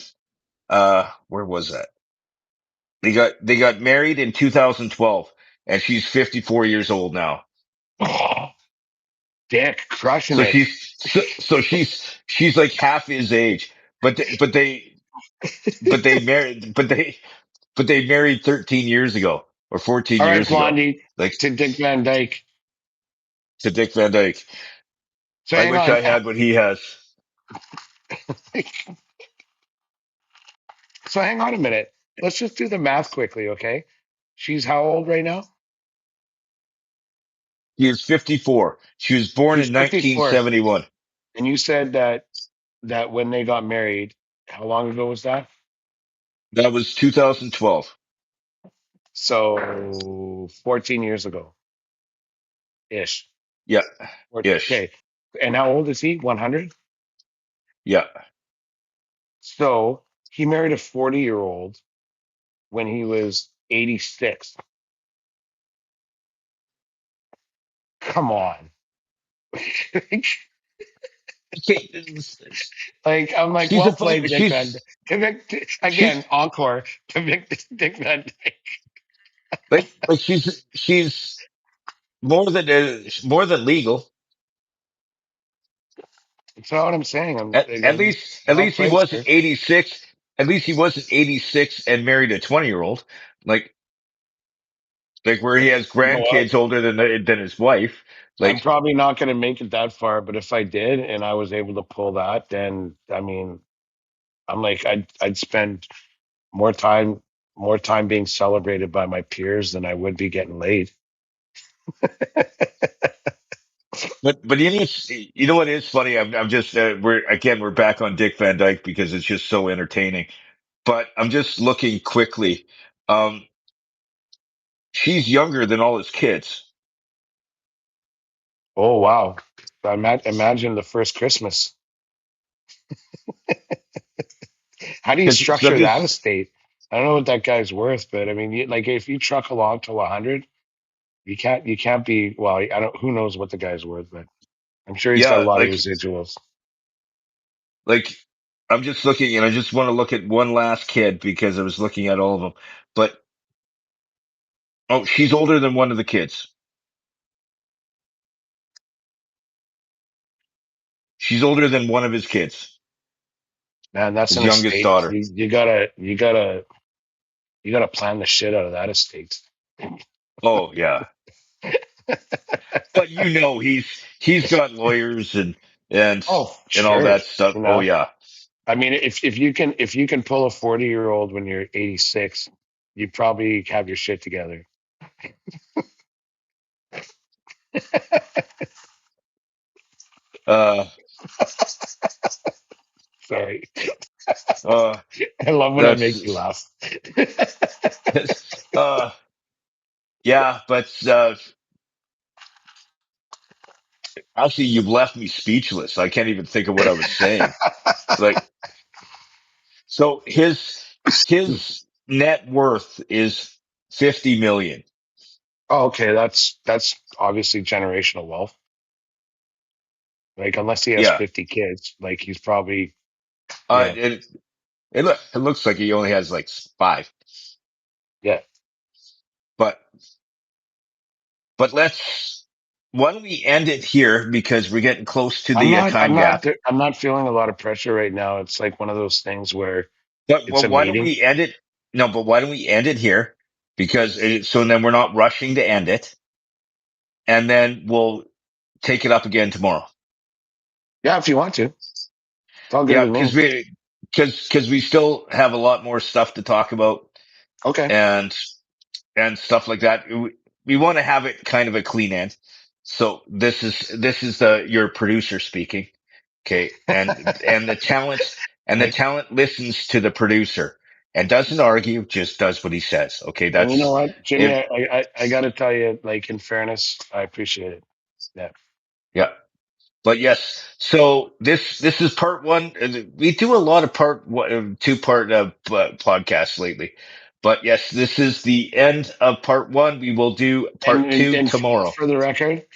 where was that? They got married in 2012, and she's 54 years old now. Dick crushing So it. she's like half his age, but they married, but they married 13 years ago or 14 All right, years ago, Blondie, like to Dick Van Dyke. to Dick Van Dyke. So I hang wish on. I had what he has. So hang on a minute. Let's just do the math quickly, okay? She's how old right now? He is 54. She was born She's in 54. 1971. And you said that when they got married, how long ago was that? That was 2012. So 14 years ago ish. Yeah, ish. Okay. And how old is he? 100? Yeah. So he married a 40-year-old when he was 86. Come on. Okay, Like I'm like, she's well a played, Dick Van. Again, she's encore to Dick Van. like she's more than legal. That's not what I'm saying. I'm At, like, at least at well least he played, wasn't sir. 86. At least he wasn't 86 and married a 20-year-old. Like where he has You know what? grandkids older than his wife. I'm Like, probably not going to make it that far, but if I did and I was able to pull that, then I mean, I'm like, I'd spend more time more time being celebrated by my peers than I would be getting laid. but you know what is funny? I'm just we're back on Dick Van Dyke because it's just so entertaining. But I'm just looking quickly. Um, she's younger than all his kids. Oh wow! Imagine the first Christmas. How do you Because so I'm structure that just estate? I don't know what that guy's worth, but I mean, like if you truck along till 100, you can't be. Well, I don't. Who knows what the guy's worth, but I'm sure he's got a yeah, lot of residuals. like I'm just looking, and I just want to look at one last kid because I was looking at all of them. But oh, she's older than one of the kids. She's older than one of his kids, Man, that's his an youngest estate. daughter. You gotta plan the shit out of that estate. Oh yeah, but he's got lawyers and Oh, and all sure. that stuff. You Oh know, yeah. I mean, if you can pull a 40-year-old when you're 86, you probably have your shit together. Uh, Sorry, uh, I love when I make you that's, laugh. uh, yeah, but, actually you've left me speechless. I can't even think of what I was saying. Like, so his net worth is 50 million. Oh, okay, that's obviously generational wealth. Like unless he has Yeah. 50 kids, like he's probably Uh, yeah it, it looks like he only has like five, yeah. but, why don't we end it here because we're getting close to I'm the not I'm time not gap. I'm not feeling a lot of pressure right now. It's like one of those things where But it's a why don't meeting. we end it? No, but why don't we end it here? Because so then we're not rushing to end it, and then we'll take it up again tomorrow. Yeah, if you want to, it's all good Yeah, with me. because we still have a lot more stuff to talk about Okay. and stuff like that. We want to have it kind of a clean end. So this is the your producer speaking. Okay, and the talent listens to the producer. and doesn't argue, just does what he says. Okay, And you know that's what, Jimmy, it. I got to tell you, like in fairness, I appreciate it. Yeah. Yeah. But yes, so this is part one. We do a lot of two part podcasts lately. But yes, this is the end of part one. We will do And part two tomorrow.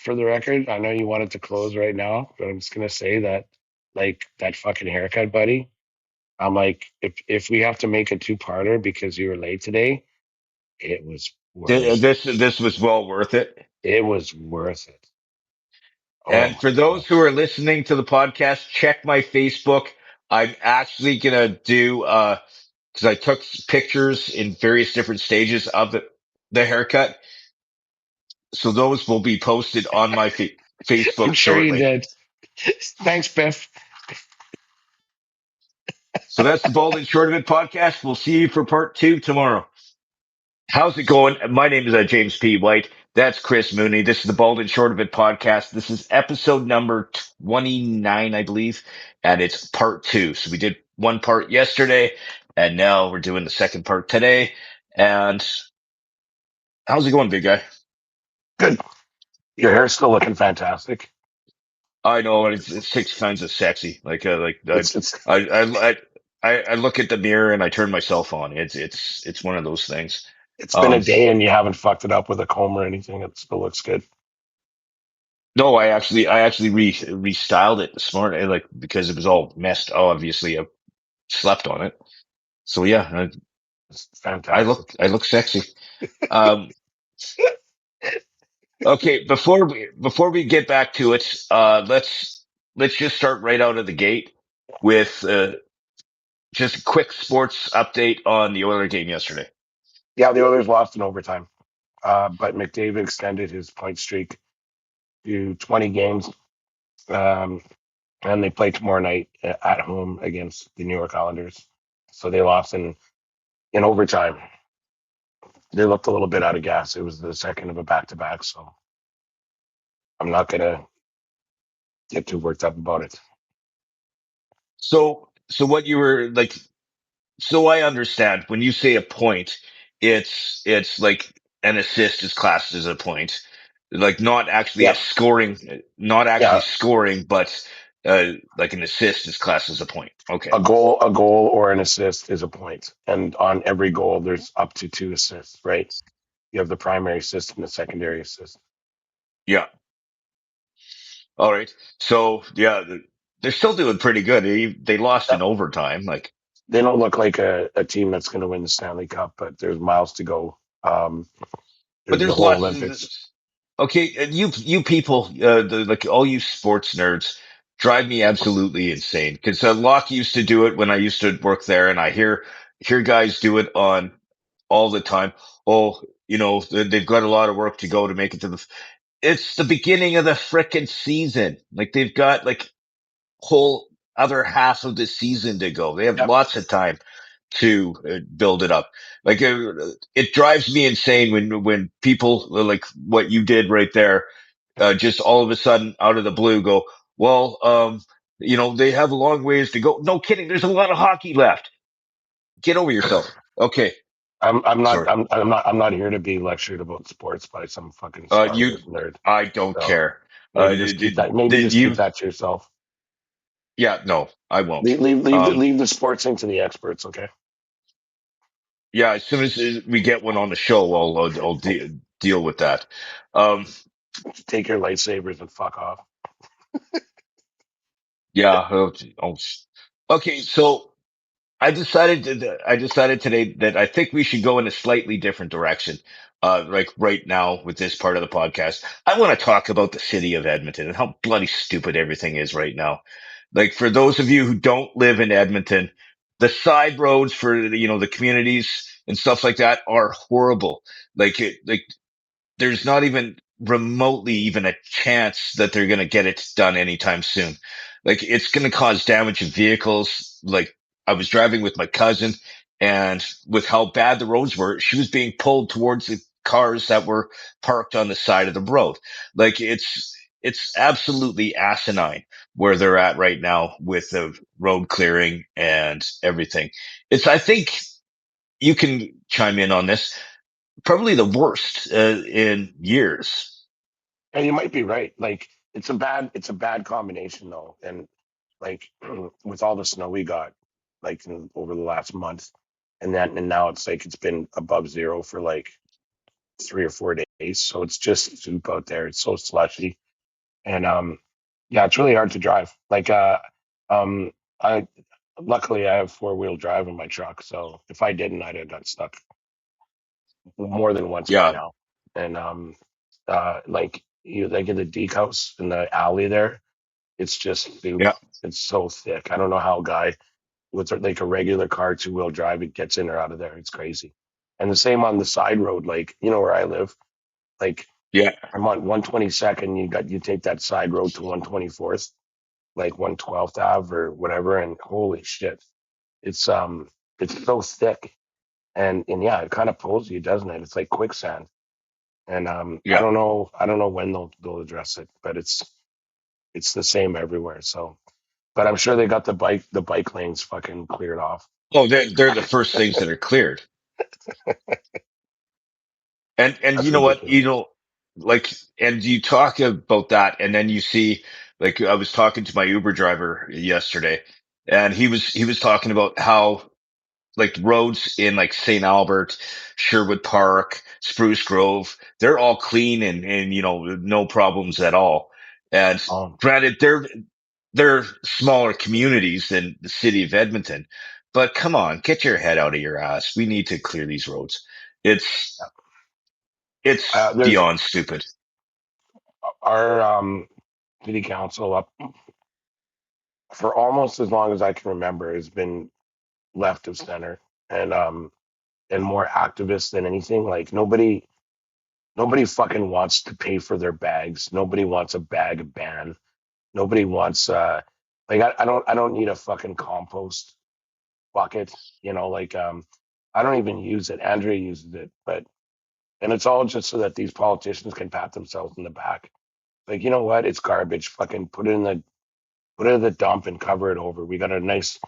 for the record, I know you wanted to close right now, but I'm just gonna say that, like that fucking haircut, buddy. I'm like, if we have to make a two-parter because you were late today, it was worth. This was well worth it. It was worth it. Oh And my for those god. who are listening to the podcast, check my Facebook. I'm actually gonna do because I took pictures in various different stages of the haircut. So those will be posted on my I'm Facebook sure you shortly. did. Thanks, Biff. So that's the Bald and Short of It podcast. We'll see you for part two tomorrow. How's it going? My name is James P. White. That's Chris Mooney. This is the Bald and Short of It podcast. This is episode number 29, I believe, and it's part two. So we did one part yesterday, and now we're doing the second part today. And how's it going, big guy? Good. Your hair's still looking fantastic. I know it's six kinds of sexy. Like It's I, I, I look at the mirror and I turn myself on. It's one of those things. it's been a Um, day and you haven't fucked it up with a comb or anything. It still looks good. no, I actually restyled it this morning, like because it was all messed. Oh, obviously I slept on it. So yeah, It's I fantastic. look sexy. Um, okay, before we get back to it, let's just start right out of the gate with just a quick sports update on the Oiler game yesterday. Yeah, the Oilers lost in overtime, but McDavid extended his point streak to 20 games, um, and they play tomorrow night at home against the New York Islanders. So they lost in overtime. They looked a little bit out of gas. It was the second of a back to back, so I'm not gonna get too worked up about it. So what you were like, so I understand when you say a point, it's like an assist is classed as a point, like not actually Yeah, a scoring, not actually yeah. scoring, but like an assist is classed as a point. Okay, A goal or an assist is a point, and on every goal, there's up to two assists. Right? You have the primary assist and the secondary assist. yeah, all right. So yeah, they're still doing pretty good. They lost in Yep. overtime, like, They don't look like a team that's going to win the Stanley Cup, but there's miles to go. but There's the there's whole lots. Olympics. Okay, and you people, like all you sports nerds, drive me absolutely insane. Because Locke used to do it when I used to work there, and I hear guys do it on all the time. Oh, they've got a lot of work to go to make it to the. It's the beginning of the frickin' season. Like they've got like whole other half of the season to go. They have Yep. lots of time to build it up. Like it drives me insane when people like what you did right there, just all of a sudden out of the blue go, well, they have a long ways to go. No kidding. There's a lot of hockey left. Get over yourself. Okay, sorry. I'm not here to be lectured about sports by some fucking Star You, Wars nerd. I don't So care. Did maybe just keep you? that to yourself. Yeah, no, I won't. Leave the sports thing to the experts. Okay. Yeah, as soon as we get one on the show, I'll deal with that. Um, Take your lightsabers and fuck off. yeah. Okay, so I decided today that I think we should go in a slightly different direction. Like right now with this part of the podcast, I want to talk about the city of Edmonton and how bloody stupid everything is right now. Like for those of you who don't live in Edmonton, the side roads for the communities and stuff like that are horrible. Like there's not even remotely even a chance that they're going to get it done anytime soon. Like it's going to cause damage to vehicles. Like I was driving with my cousin and with how bad the roads were, she was being pulled towards the cars that were parked on the side of the road. Like it's absolutely asinine where they're at right now with the road clearing and everything. I think you can chime in on this. Probably the worst in years. And you might be right. Like it's a bad combination though. And like with all the snow we got, like over the last month, and now it's like it's been above zero for like 3 or 4 days. So it's just soup out there. It's so slushy. And yeah, it's really hard to drive. Like um I luckily I have four-wheel drive in my truck. So if I didn't, I'd have got stuck more than once by Yeah, now. And like you like in the Deke house in the alley there, it's just soup. yeah, It's so thick. I don't know how a guy with like a regular car two-wheel drive it gets in or out of there. It's crazy. And the same on the side road, like you know where I live, like yeah. I'm on 122nd. You take that side road to 124th, like 112th Ave or whatever, and holy shit, it's it's so thick. And yeah, it kind of pulls you, doesn't it? It's like quicksand. And Yeah. I don't know when they'll address it, but it's the same everywhere. So, but I'm sure they got the bike lanes fucking cleared off. Oh, they're the first things that are cleared. And That's you know what? ridiculous. Like, and you talk about that, and then you see, like, I was talking to my Uber driver yesterday, and he was talking about how like roads in like St. Albert, Sherwood Park, Spruce Grove, they're all clean and no problems at all. And Um, granted, they're smaller communities than the city of Edmonton, but come on, get your head out of your ass. We need to clear these roads. It's it's there's beyond stupid. our city council up for almost as long as I can remember has been left of center and more activist than anything. Like nobody fucking wants to pay for their bags. Nobody wants a bag ban. Nobody wants like I don't need a fucking compost bucket. You know, like I don't even use it. Andrea uses it, but and it's all just so that these politicians can pat themselves in the back. Like, you know what? It's garbage. Fucking put it in the dump and cover it over. We got a nice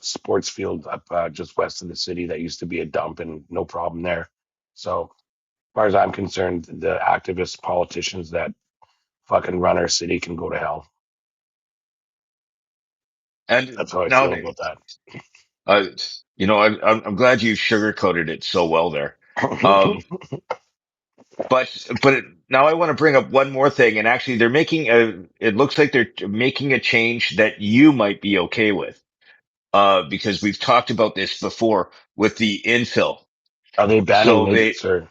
sports field up just west of the city that used to be a dump and no problem there. So as far as I'm concerned, the activist politicians that fucking run our city can go to hell. And That's how I now, feel about that. uh, I'm glad you sugarcoated it so well there. Um, but now I want to bring up one more thing, and actually, it looks like they're making a change that you might be okay with, because we've talked about this before with the infill. Are they banning So they midgets or?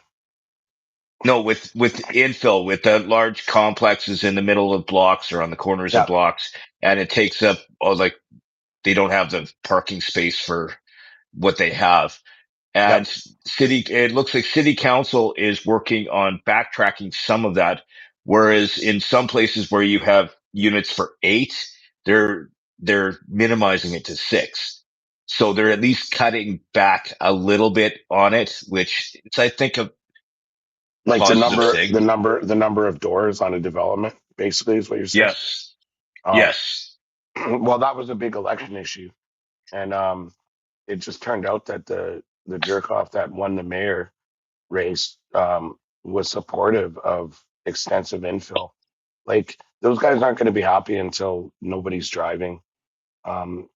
no with infill with the large complexes in the middle of blocks or on the corners of Yeah, blocks, and it takes up like they don't have the parking space for what they have. yeah. And it looks like city council is working on backtracking some of that. Whereas in some places where you have units for eight, they're, they're minimizing it to six. So they're at least cutting back a little bit on it, which is, I think, a Like positive thing. the number of doors on a development, basically, is what you're saying. Yes. Um, Yes. well, that was a big election issue, and it just turned out that the jerk off that won the mayor race was supportive of extensive infill. Like those guys aren't going to be happy until nobody's driving.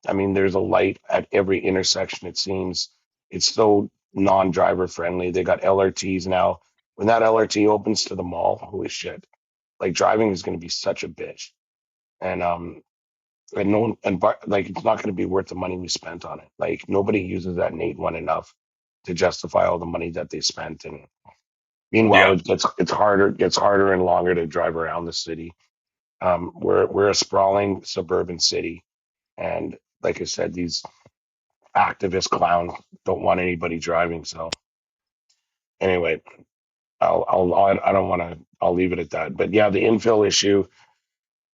I mean, there's a light at every intersection. It seems it's so non-driver friendly. They got LRTs now. When that LRT opens to the mall, holy shit! Like driving is going to be such a bitch, and and no one like it's not going to be worth the money we spent on it. Like nobody uses that Nate one enough to justify all the money that they spent. And meanwhile, Yeah. it gets harder and longer to drive around the city. We're a sprawling suburban city, and like I said, these activist clowns don't want anybody driving. So anyway, I don't want to. I'll leave it at that. But yeah, the infill issue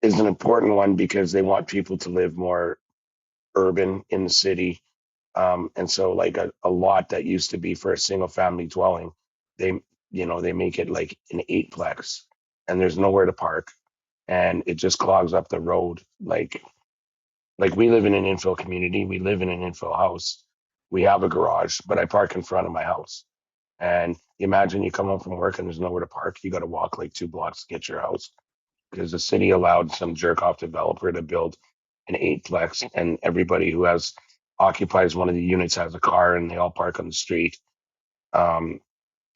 is an important one because they want people to live more urban in the city. And so like a lot that used to be for a single family dwelling, they they make it like an eightplex and there's nowhere to park and it just clogs up the road. Like we live in an infill community, we live in an infill house. we have a garage, but I park in front of my house. And imagine you come home from work and there's nowhere to park. You got to walk like 2 blocks to get to your house because the city allowed some jerk off developer to build an eightplex, and everybody who has occupies one of the units has a car, and they all park on the street. Um,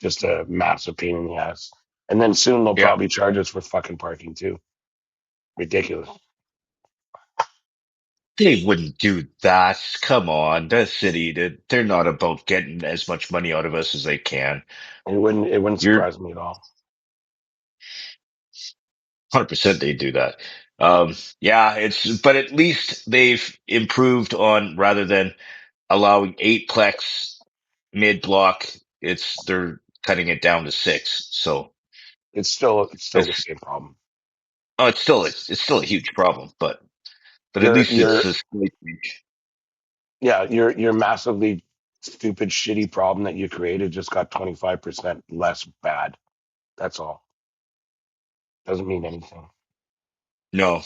just a massive pain in the ass. And then soon they'll Yeah. probably charge us for fucking parking too. Ridiculous. They wouldn't do that. Come on, the city, they're not about getting as much money out of us as they can. It wouldn't You're surprise me at all. 100% they do that. Yeah, but at least they've improved on rather than allowing eightplex mid block, they're cutting it down to six. So It's still the it's, same problem. oh, it's still a huge problem, but at You're least it's you're a slight change. yeah, your massively stupid, shitty problem that you created just got 25% less bad. That's all. Doesn't mean anything. No,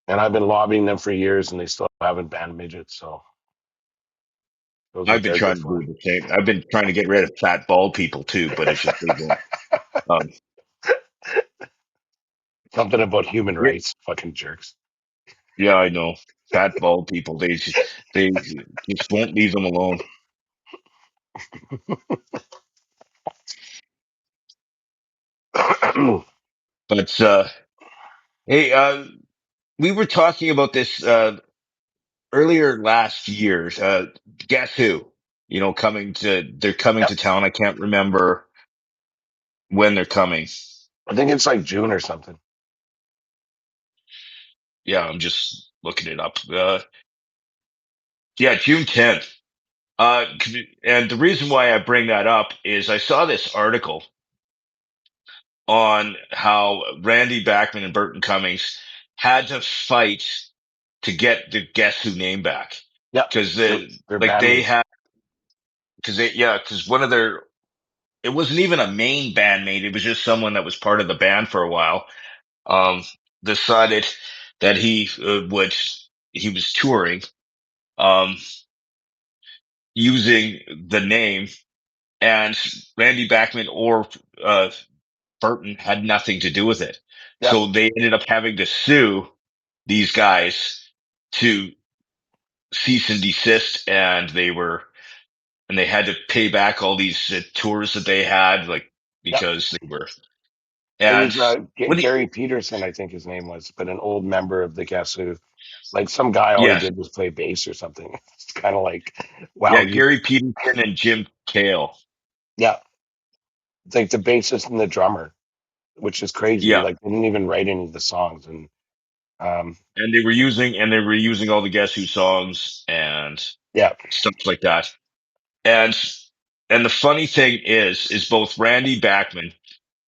And I've been lobbying them for years, and they still haven't banned midgets. So shows I've what been they're good trying to for. do the same. I've been trying to get rid of fat bald people too, but it's just they won't. Um, Something about human yeah, rights, fucking jerks. yeah, I know. Fat bald people, they just won't leave them alone. But hey, we were talking about this earlier last year. Guess who? They're coming Yep. to town. I can't remember when they're coming. I think it's like June or something. Yeah, I'm just looking it up. Yeah, June 10th. And the reason why I bring that up is I saw this article on how Randy Bachman and Burton Cummings had to fight to get the Guess Who name back Yep. because They're they bandmates. had because one of their it wasn't even a main bandmate, it was just someone that was part of the band for a while. Um, decided that he was touring um using the name, and Randy Bachman or uh Burton had nothing to do with it. Yep. So they ended up having to sue these guys to cease and desist, and they had to pay back all these tours that they had, like Yep. because they were. It And was what do you, Gary Peterson, I think his name was, but an old member of the Guess Who. Like some guy, all he yes, did was play bass or something. It's kind of like, wow, yeah, you, Gary Peterson and Jim Cale, yeah, it's like the bassist and the drummer, which is crazy. yeah, Like they didn't even write any of the songs, and um, and they were using all the Guess Who songs and yeah, stuff like that. And and the funny thing is both Randy Bachman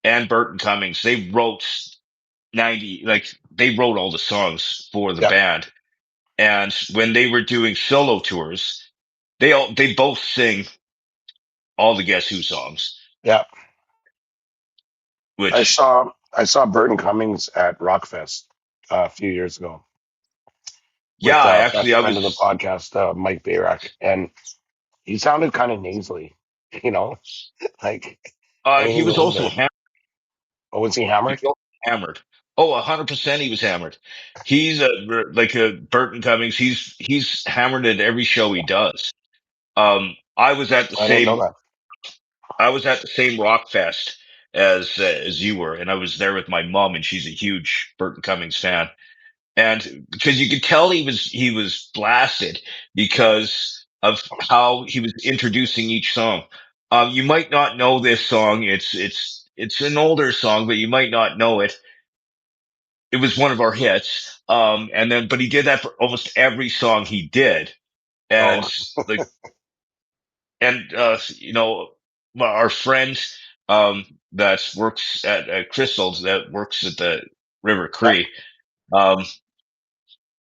and Burton Cummings, they wrote all the songs for the yeah, band. And when they were doing solo tours, they both sing all the Guess Who songs, yeah. I which saw I saw Burton Cummings at Rockfest a few years ago yeah, with a actually I friend of the was podcast, Mike Bayrak, and he sounded kind of nasally, you know, like he anything was goes also there. Oh, was he he hammered? was also hammered. Oh, 100% he was hammered. He's like a Burton Cummings, he's hammered at every show he does. I was at the I didn't know same that. I was at the same rock fest as you were, and I was there with my mom, and she's a huge Burton Cummings fan. And because you could tell he was blasted because of how he was introducing each song. You might not know this song. It's an older song, but you might not know it. It was one of our hits. But he did that for almost every song he did, and Oh, like well, our friend that works at Crystals, that works at the River yeah, Cree. Um,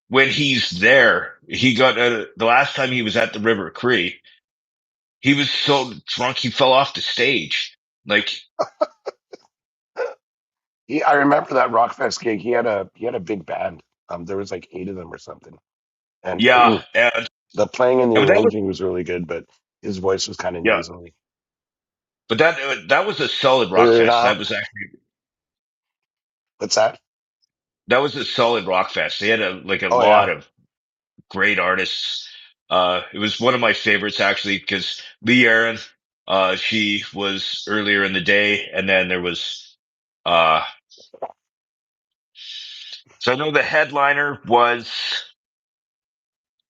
when he's there, he got the last time he was at the River Cree, he was so drunk he fell off the stage. Like, I remember that Rockfest gig. He had a big band. There was like 8 of them or something, and yeah, The playing and the And that was, arranging was really good, but his voice was kind of yeah, nasally. but that was a solid rock fest. Nah, That was actually what's that? that was a solid rock fest. They had a Oh lot yeah, of great artists. It was one of my favorites actually because Lee Aaron, she was earlier in the day, and then there was, uh, so I know the headliner was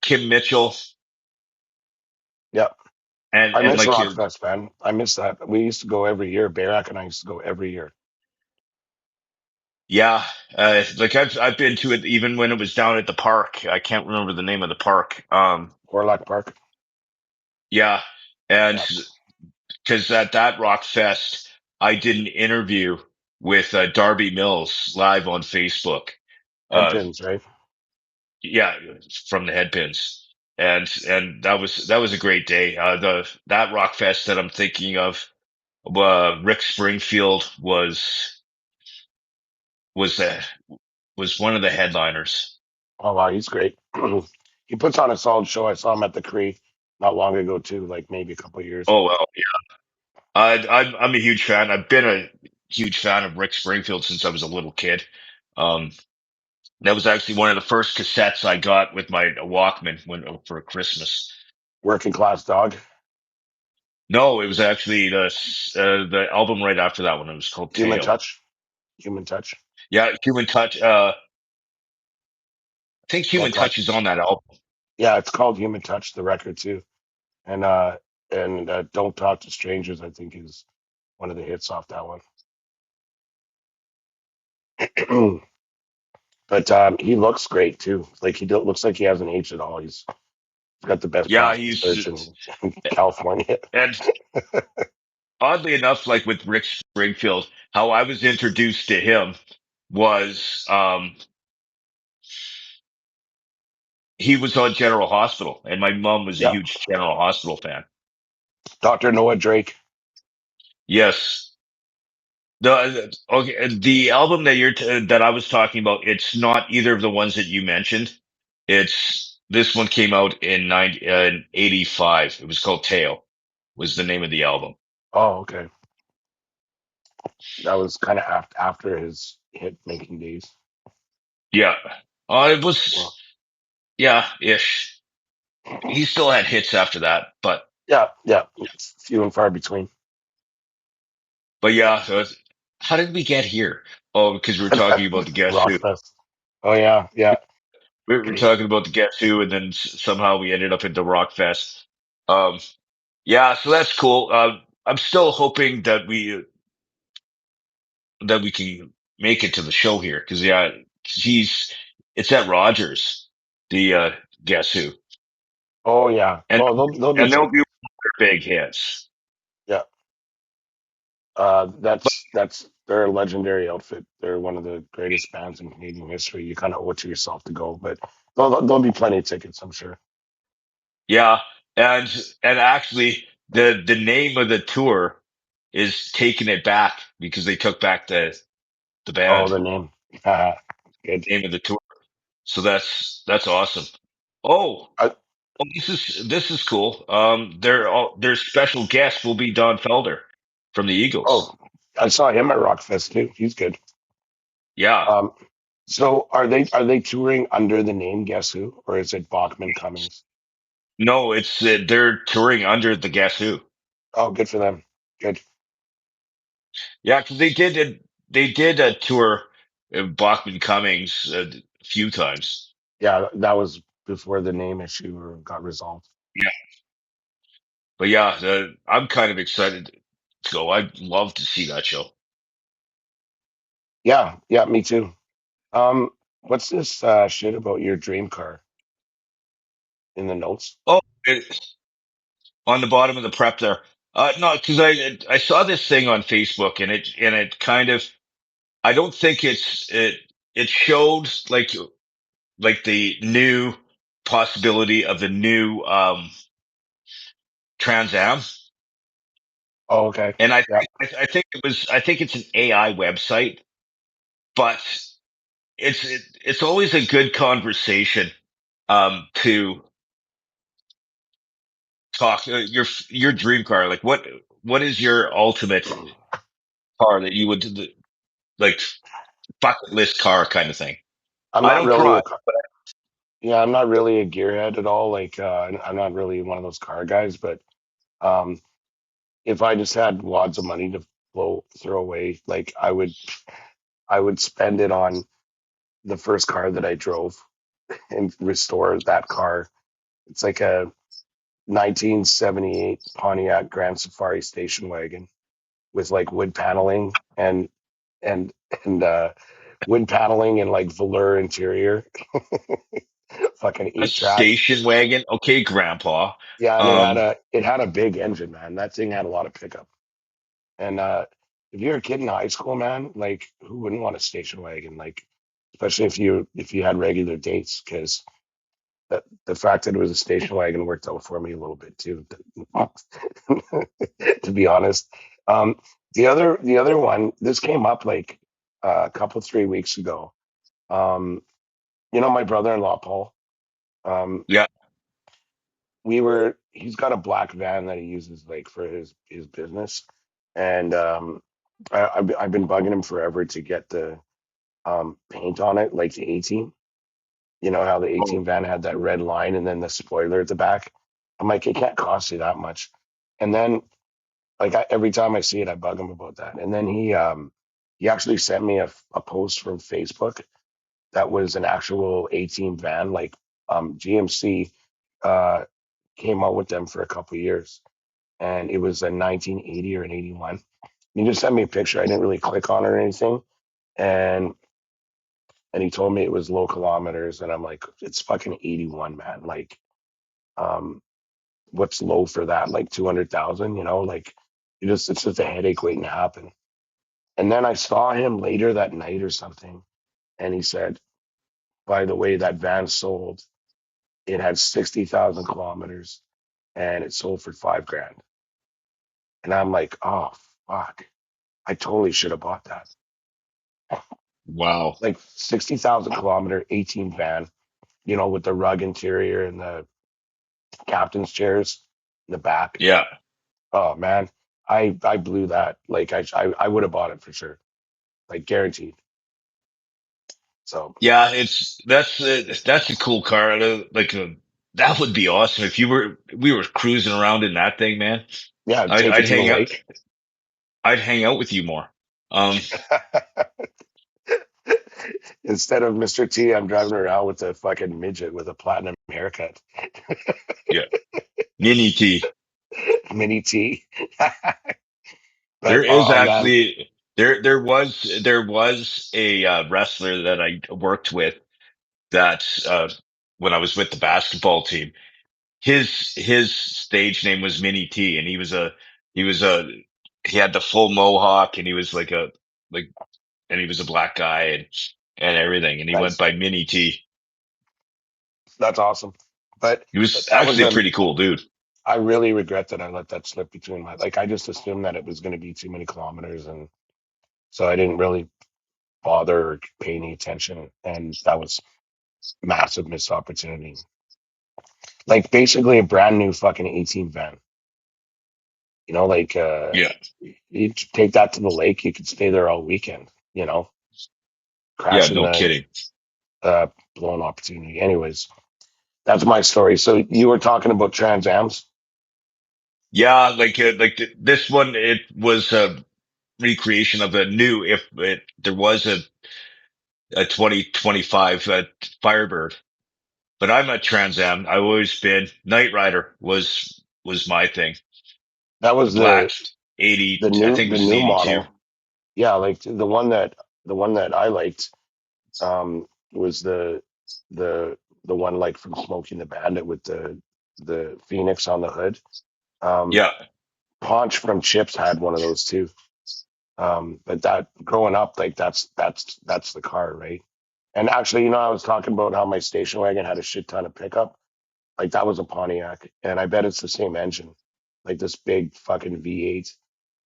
Kim Mitchell, yeah. I and miss like, Rockfest, man. I miss that. We used to go every year. Bayrak and I used to go every year. yeah, like I've been to it even when it was down at the park. I can't remember the name of the park. Orlock Park. Yeah, and Yeah, because at that rock fest, I did an interview with Darby Mills live on Facebook. Uh, Headpins, right? yeah, from the Headpins, and that was a great day. The that rock fest that I'm thinking of, Rick Springfield was uh, was one of the headliners. Oh wow, he's great. He puts on a solid show. I saw him at the Cree not long ago too, like maybe a couple of years. Oh well, I'm a huge fan. I've been a huge fan of Rick Springfield since I was a little kid. Um, that was actually one of the first cassettes I got with my Walkman when for Christmas. Working class dog. No, it was actually the album right after that one. It was called Human Tail. touch. Human touch. Yeah, Human Touch. I think Yeah, Human Touch is on that album. yeah, it's called Human Touch, the record too. And Don't Talk to Strangers, I think, is one of the hits off that one. But he looks great too. Like looks like he hasn't aged at all. He's got the best Yeah, plastic he's surgeon in California. and oddly enough, like with Rick Springfield, how I was introduced to him was he was on General Hospital, and my mom was a Yeah, huge General Hospital fan. Dr. Noah Drake. Yes, the album that I was talking about, it's not either of the ones that you mentioned. It's this one came out in 85. It was called Tail, was the name of the album. Oh, okay. That was kind of after his hit making days. Yeah, it was, Well, yeah, ish. He still had hits after that, yeah, yeah. It's few and far between. but yeah. So how did we get here? Oh, because we were talking about the Guess Who. Rockfest. Oh yeah, yeah. We were talking about the Guess Who, and then somehow we ended up at the Rock Fest. Um, yeah, so that's cool. I'm still hoping that we can make it to the show here because yeah, he's it's at Rogers, the Guess Who, Oh yeah. and Oh, they'll do and they'll some. do their big hits. Yeah. But That's they're a legendary outfit. They're one of the greatest bands in Canadian history. You kind of owe it to yourself to go, but there'll be plenty of tickets, I'm sure. yeah, and and actually the name of the tour is taking it back because they took back the Oh, band the name. Good. name of the tour. So that's awesome. Oh, I, oh, this is cool. Their special guest will be Don Felder from the oh, Eagles. I saw him at Rockfest too. He's good. Yeah. Um, so are they touring under the name Guess Who, or is it Bachman Cummings? No, it's they're touring under the Guess Who. Oh, good for them. Good. Yeah, because they did a tour of Bachman Cummings a few times. Yeah, that was before the name issue got resolved. Yeah, but yeah, I'm kind of excited to go. I'd love to see that show. Yeah, yeah, me too. What's this shit about your dream car in the notes? Oh, on the bottom of the prep there. No, because I saw this thing on Facebook and it kind of I don't think it showed like the new possibility of the new Trans Am. Oh, okay. And Yeah. I think it's an AI website, but it's always a good conversation to talk your dream car. Like what is your ultimate car that you would like bucket list car kind of thing? I'm I not don't really drive, a yeah, I'm not really a gearhead at all. Like I'm not really one of those car guys, but um, if I just had wads of money to throw away, like I would spend it on the first car that I drove and restore that car. It's like a 1978 Pontiac Grand Safari station wagon with like wood paneling and and wood paneling and like velour interior, fucking a 8 track. station wagon. Okay, grandpa. Yeah, and Um, it had a big engine, man. That thing had a lot of pickup. And if you're a kid in high school, man, like who wouldn't want a station wagon? Like, especially if you had regular dates, because the fact that it was a station wagon worked out for me a little bit too, to be honest. Um, the other one, this came up like a couple 3 weeks ago. Um, you know, my brother-in-law Paul. Um, yeah, he's got a black van that he uses like for his business, and I've been bugging him forever to get the paint on it, like the 18. You know how the oh, 18 van had that red line and then the spoiler at the back. I'm like, it can't cost you that much. And then like every time I see it, I bug him about that. And then he actually sent me a post from Facebook that was an actual 18 van, like GMC uh, came out with them for a couple of years, and it was a 1980 or an 81. He just sent me a picture. I didn't really click on it or anything, and he told me it was low kilometers, and I'm like, it's fucking 81, man. Like, um, what's low for that? Like 200,000, you know? Like, it's just a headache waiting to happen. And then I saw him later that night or something, and he said, by the way, that van sold. It had 60,000 kilometers, and it sold for 5 grand. And I'm like, oh fuck, I totally should have bought that. wow. Like 60,000 kilometer 18 van, you know, with the rug interior and the captain's chairs in the back. Yeah. Oh man, I blew that. Like I would have bought it for sure, like guaranteed. So Yeah, that's a cool car. Like that would be awesome if we were cruising around in that thing, man. yeah, I'd take it I'd to the hang out lake. I'd hang out with you more. Um, Instead of Mr. T, I'm driving around with a fucking midget with a platinum haircut, yeah, Mini T. mini T. There But is oh man, actually there was a wrestler that I worked with that when I was with the basketball team. His stage name was Mini T, and he was a he had the full mohawk, and he was like and he was a black guy and everything, and he went nice. by Mini T. That's awesome. But He was that was actually a pretty cool dude. I really regret that I let that slip between my, like, I just assumed that it was going to be too many kilometers. And so I didn't really bother or pay any attention. And that was massive missed opportunity. Like basically a brand new fucking 18 van, you know, like, Yeah, you take that to the lake, you could stay there all weekend, you know, yeah, crash in no the, kidding. blown opportunity. Anyways, that's my story. So you were talking about Trans Ams. Yeah, this one, it was a recreation of a new. If it there was a 2025 Firebird, but I'm a Trans Am. I've always been Knight Rider was my thing. That The was black 80, I think it the was an new 82. model. Yeah. Like the one that I liked, was the one like from Smoking the Bandit with the Phoenix on the hood. Um, Yeah, Ponch from Chips had one of those too. But that growing up, like that's the car, right? And actually, you know, I was talking about how my station wagon had a shit ton of pickup. Like that was a Pontiac, and I bet it's the same engine, like this big fucking V8.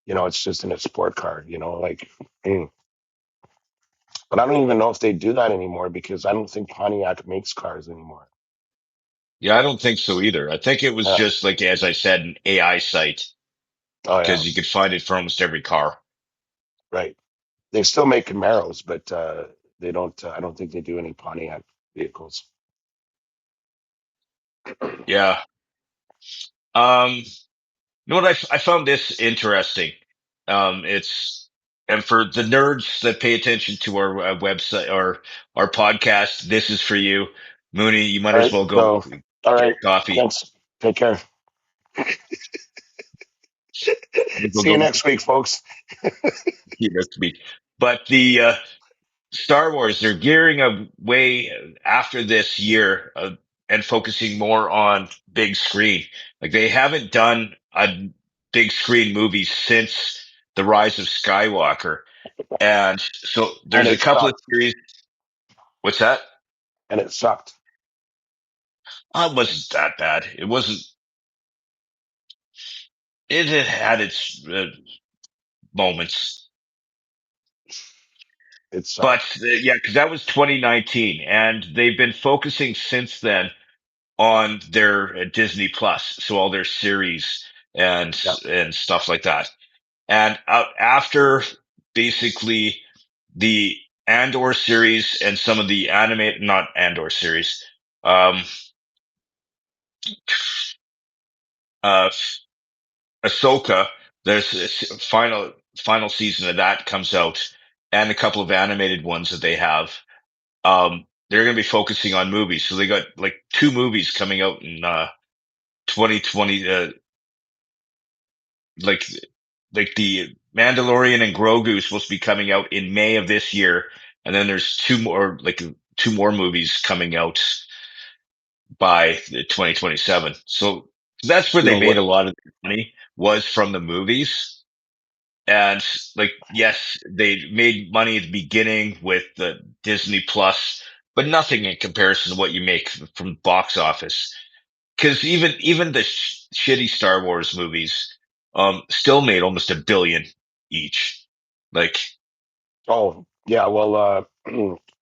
You know, it's just in a sport car. You know, like. mm. But I don't even know if they do that anymore because I don't think Pontiac makes cars anymore. Yeah, I don't think so either. I think it was Yeah. just like, as I said, an AI site Oh yeah. because you could find it for almost every car. Right. They still make Camaros, but they don't. I don't think they do any Pontiac vehicles. Yeah. You know what? I found this interesting. It's and for the nerds that pay attention to our website or our podcast, this is for you, Mooney. You might All as right. well go So, all get right. a coffee. Thanks. Take care. We'll See you go next week, folks. here next week. But the Star Wars, they're gearing away after this year and focusing more on big screen. Like they haven't done a big screen movie since The Rise of Skywalker. And so And there's a it couple of sucked. series. What's that? And it sucked. It wasn't that bad. It wasn't, it had its moments. It But sucked. yeah, because that was 2019. And they've been focusing since then on their Disney Plus, so all their series and Yeah. and stuff like that. And after basically the Andor series and some of the animate, not Andor series, um, uh, Ahsoka, there's this final season of that comes out, and a couple of animated ones that they have. They're going to be focusing on movies, so they got like two movies coming out in 2020. Like like the Mandalorian and Grogu is supposed to be coming out in May of this year, and then there's two more movies coming out by 2027. So that's where You they know made what? a lot of their money was from the movies. And like yes, they made money at the beginning with the Disney Plus, but nothing in comparison to what you make from box office. Because even the shitty Star Wars movies still made almost a billion each. Like Oh, yeah. Well,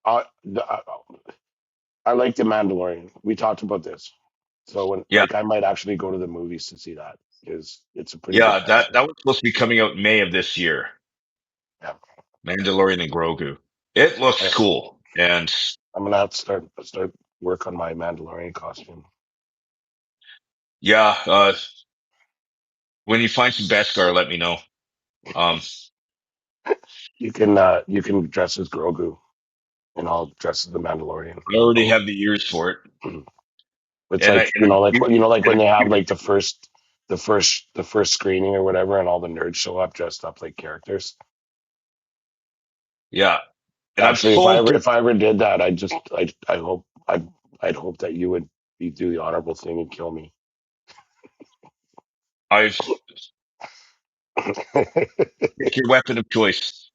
I, I I like the Mandalorian. We talked about this. So when yeah, I might actually go to the movies to see that because it's a pretty good yeah, that franchise. that was supposed to be coming out in May of this year. Yeah. Mandalorian and Grogu. It looks Yeah. cool, and I'm gonna have to start work on my Mandalorian costume. yeah, when you find some Beskar, let me know. Um, You can dress as Grogu and I'll dress as the Mandalorian. I already have the ears for it, It's and like like when they have like the first screening or whatever, and all the nerds show up dressed up like characters. yeah, and I'm Actually, told if I ever did that, I hope I'd hope that you do the honorable thing and kill me. I've pick your weapon of choice.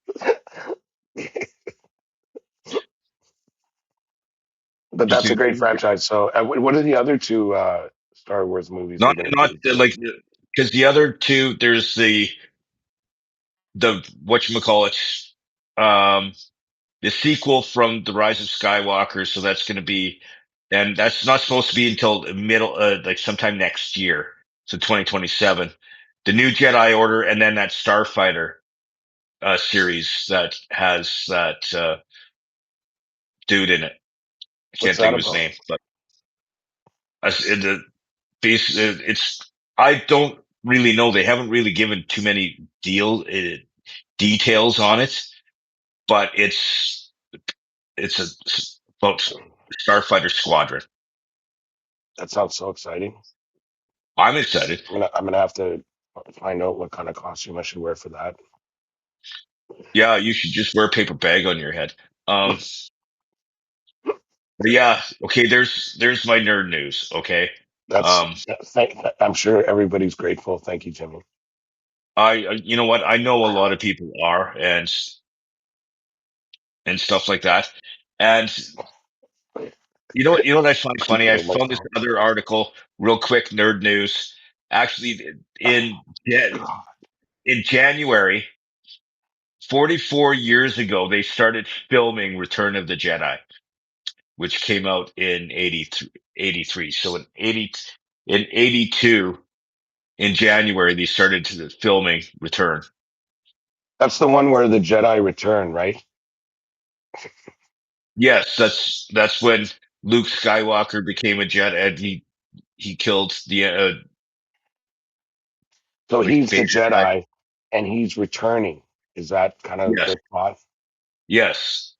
But Just that's a do- great franchise. So, what are the other two Star Wars movies they're going to not do? like because the other two, there's the whatchamacallit, um, the sequel from The Rise of Skywalker. So that's going to be, and that's not supposed to be until the middle, like sometime next year. So 2027. The New Jedi Order, and then that Starfighter series that has that dude in it. I What's can't think that of his about? name, but the base, it's. I don't really know. They haven't really given too many details on it, but it's about Starfighter Squadron. That sounds so exciting. I'm excited. I'm gonna have to find out what kind of costume I should wear for that. Yeah, you should just wear a paper bag on your head. Um, but yeah, okay. There's my nerd news. Okay, That's um, I'm sure everybody's grateful. Thank you, Jimmy. you know what? I know a lot of people are and stuff like that. And you know what I find funny? I Tickle my found this throat. other article, real quick, nerd news. Actually, in in January, 44 years ago, they started filming Return of the Jedi. which came out in 83. So in 82, in January, they started to filming Return. That's the one where the Jedi return, right? Yes, that's when Luke Skywalker became a Jedi and he killed the So like he's the Vader died. Jedi, and he's returning. Is that kind of Yes, the plot? yes.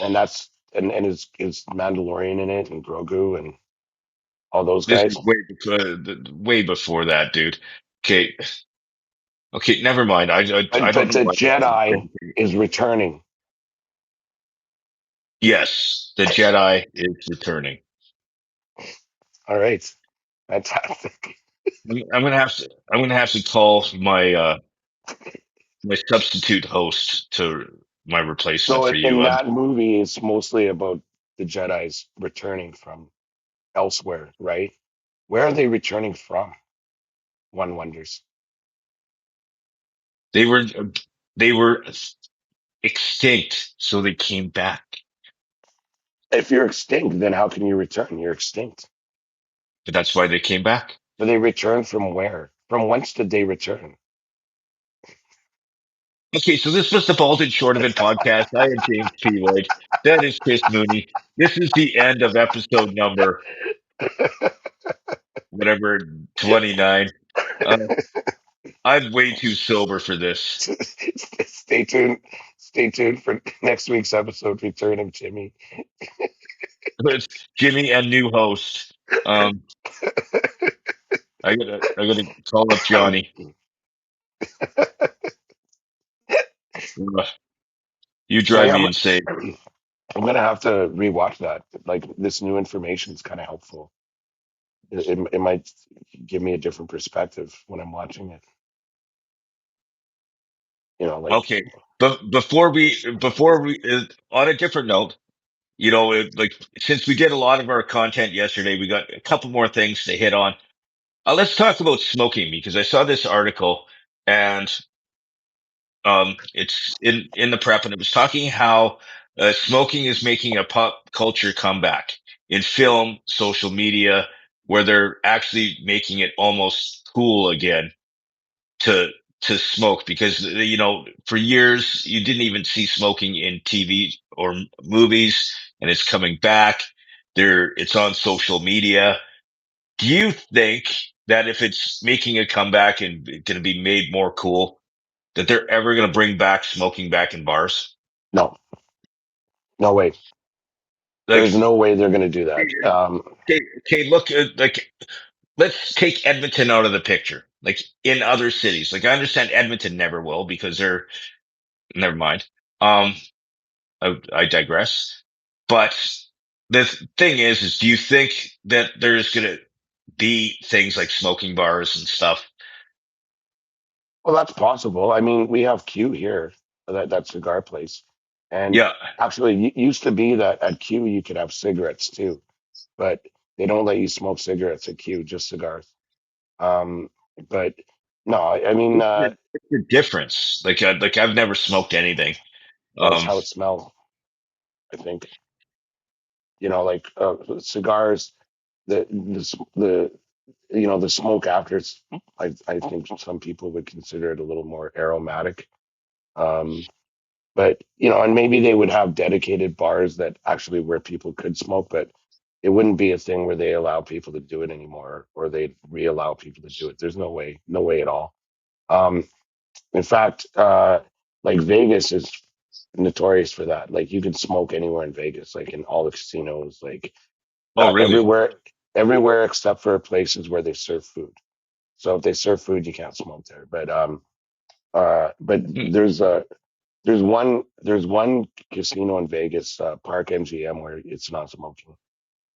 And that's and is Mandalorian in it, and Grogu, and all those This guys. is way before that, dude. Okay, okay, never mind. I don't But know the why. Jedi is returning. Yes, the Jedi is returning. All right, fantastic. I'm gonna have to call my substitute host to my replacement So for you. in that movie, it's mostly about the Jedi's returning from elsewhere, right? Where are they returning from? One wonders. They were they were extinct, so they came back. If you're extinct, then how can you return? You're extinct. But that's why they came back. But they return from where? From whence did they return? Okay, so this was the Bald and Short of It podcast. I am James P. Lloyd. That is Chris Mooney. This is the end of episode number whatever 29. Uh, I'm way too sober for this. Stay tuned. Stay tuned for next week's episode. Return of Jimmy. It's Jimmy and new host. Um, I gotta call up Johnny. Uh, you So drive yeah, me insane. I'm gonna have to rewatch that. Like this new information is kind of helpful. It might give me a different perspective when I'm watching it. Like Okay, but before we on a different note, like since we did a lot of our content yesterday, we got a couple more things to hit on. Let's talk about smoking because I saw this article and it's in the prep and it was talking how smoking is making a pop culture comeback in film, social media, where they're actually making it almost cool again to to smoke because for years you didn't even see smoking in TV or movies, and it's coming back. It's on social media. Do you think that if it's making a comeback and going to be made more cool, that they're ever going to bring back smoking back in bars? no, no way. Like, There's no way they're gonna do that. okay, okay, look, like, let's take Edmonton out of the picture. Like in other cities, like I understand Edmonton never will because they're never mind. Um, I digress. But the thing is do you think that there's going to be things like smoking bars and stuff? well, that's possible. I mean, we have Q here, that cigar place, and Yeah. actually, it used to be that at Q you could have cigarettes too, but they don't let you smoke cigarettes at Q, just cigars. Um, but no, I mean, What's the difference? Like I've never smoked anything. well, it's Um, how it smells. I think like cigars, the the smoke after it's. I think some people would consider it a little more aromatic. Um, but and maybe they would have dedicated bars that actually where people could smoke, but it wouldn't be a thing where they allow people to do it anymore, or they re-allow people to do it. There's no way at all. Um, in fact, like Vegas is notorious for that. Like you can smoke anywhere in Vegas, like in all the casinos, like oh, really? everywhere except for places where they serve food. So if they serve food, you can't smoke there. But Hmm. there's one casino in Vegas, Park MGM, where it's not smoking,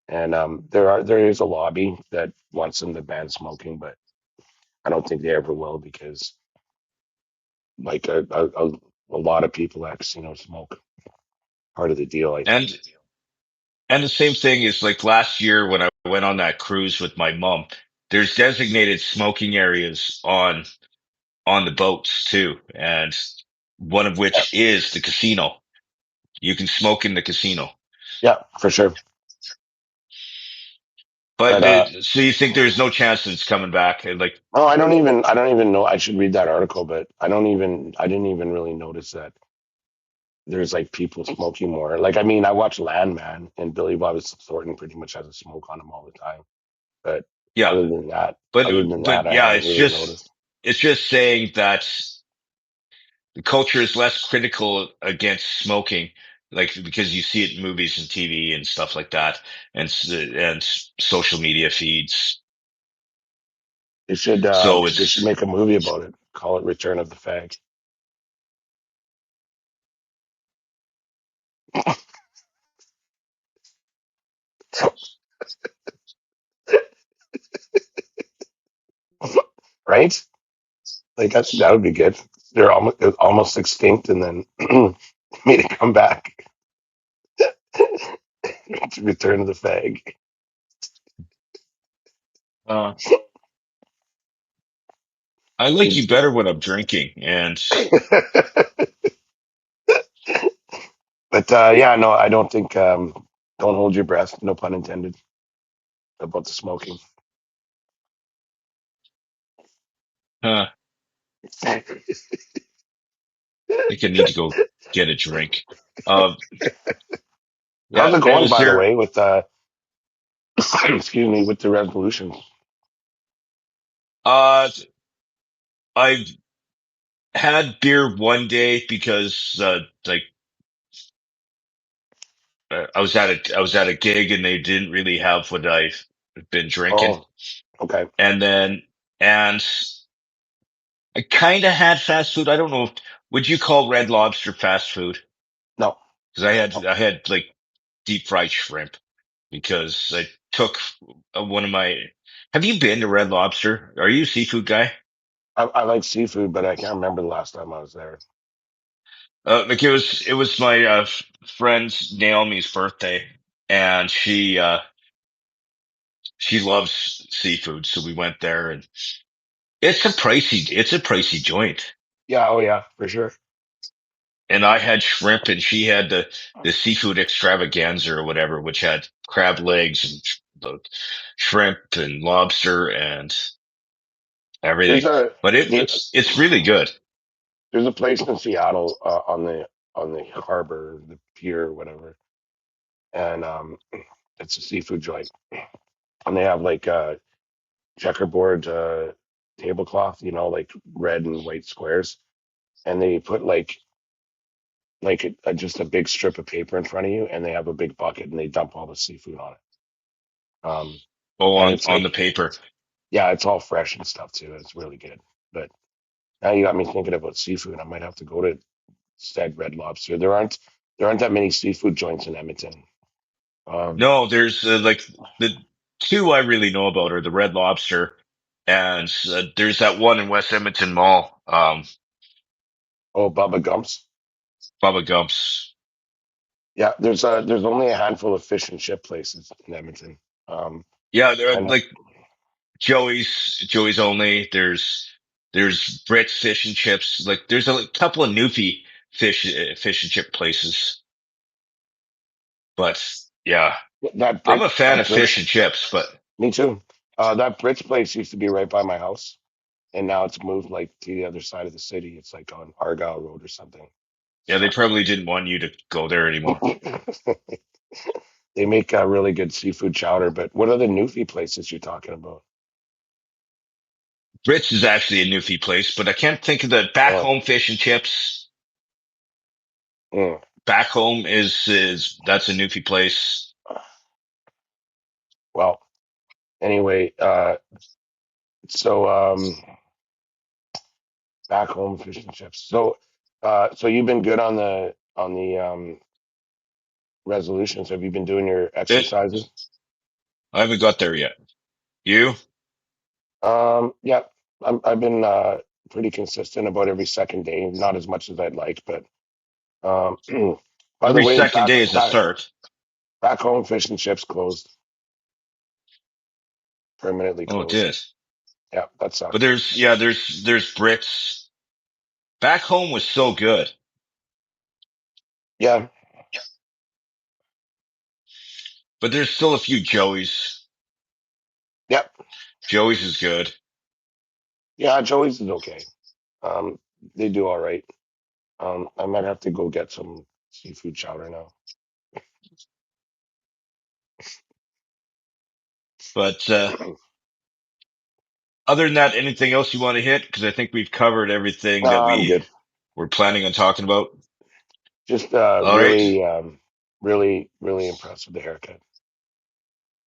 and there is a lobby that wants them to ban smoking, but I don't think they ever will because like a lot of people at casinos smoke. Part of the deal, I think. And and the same thing is like last year when I went on that cruise with my mom, there's designated smoking areas on the boats too, and one of Yeah. which is the casino. You can smoke in the casino. Yeah, for sure. But But so you think there's no chance that it's coming back? And like, no, I don't even know. I should read that article, but I didn't even really notice that there's like people smoking more. Like, I mean, I watch Landman and Billy Bob Thornton pretty much has a smoke on him all the time. But yeah, other than that, but I yeah, haven't really noticed. it's just saying that the culture is less critical against smoking, like because you see it in movies and TV and stuff like that, and social media feeds. So They should it's make a movie about it. Call it Return of the Fag. Right? Like that would be good. They're almost extinct, and then made it come back. To Return of the Fag. uh, I like you better when I'm drinking, and But yeah, no, I don't think. Don't hold your breath. No pun intended about the smoking. I think I need to go get a drink. Uh, How's yeah, it and going, is by the there? way, with excuse me, with the resolutions? Uh, I had beer one day because like I was at a gig and they didn't really have what I've been drinking, Oh, okay. and then and I kind of had fast food. I don't know. Would you call Red Lobster fast food? No, Because I had like deep fried shrimp because I took one of my. Have you been to Red Lobster? Are you a seafood guy? I like seafood, but I can't remember the last time I was there. Like it was my friend's Naomi's birthday, and she loves seafood, so we went there, and it's a pricey joint. Yeah, oh yeah, for sure. And I had shrimp, and she had the seafood extravaganza or whatever, which had crab legs and the shrimp and lobster and everything. There's a But there, it's really good. there's a place in Seattle on the harbor, the pier, or whatever, and it's a seafood joint, and they have like checkerboard tablecloth, you know, like red and white squares, and they put just a big strip of paper in front of you, and they have a big bucket, and they dump all the seafood on it. Um, Oh, and it's on the like, paper. yeah, it's all fresh and stuff too. It's really good. But now you got me thinking about seafood. I might have to go to said Red Lobster. There aren't that many seafood joints in Edmonton. Um, No, there's like the two I really know about are the Red Lobster, and there's that one in West Edmonton Mall, oh, Bubba Gumps. Bubba Gump's. Yeah, there's only a handful of fish and chip places in Edmonton. Um, Yeah, they're and like Joey's only. There's Brett's Fish and Chips. Like there's a couple of Newfie fish and chip places, but yeah, I'm a fan that of fish Brits, and chips. But me too. That Brits place used to be right by my house, and now it's moved like to the other side of the city. It's like on Argyle Road or something. yeah, they So probably didn't want you to go there anymore. they make a really good seafood chowder. But what are the Newfie places you're talking about? Brits is actually a Newfie place, but I can't think of the back Oh, home fish and chips. mm. Back home is that's a Newfie place. Well, anyway, so back home fish and chips. So, so you've been good on the resolutions. Have you been doing your It, exercises? I haven't got there yet. You? Yeah, I've been pretty consistent about every second day. Not as much as I'd like, but um, by the Every way, second day is a start. back home fish and chips closed, permanently Oh, it closed. did. Yeah, that But sucked. there's Brits. Back home was so good. Yeah, but there's still a few Joeys. Yep. Joey's is good. Yeah, Joey's is okay. They do all right. I might have to go get some seafood chowder now. But other than that, anything else you want to hit? Because I think we've covered everything that I'm we good. were planning on talking about. Just All right. really impressed with the haircut.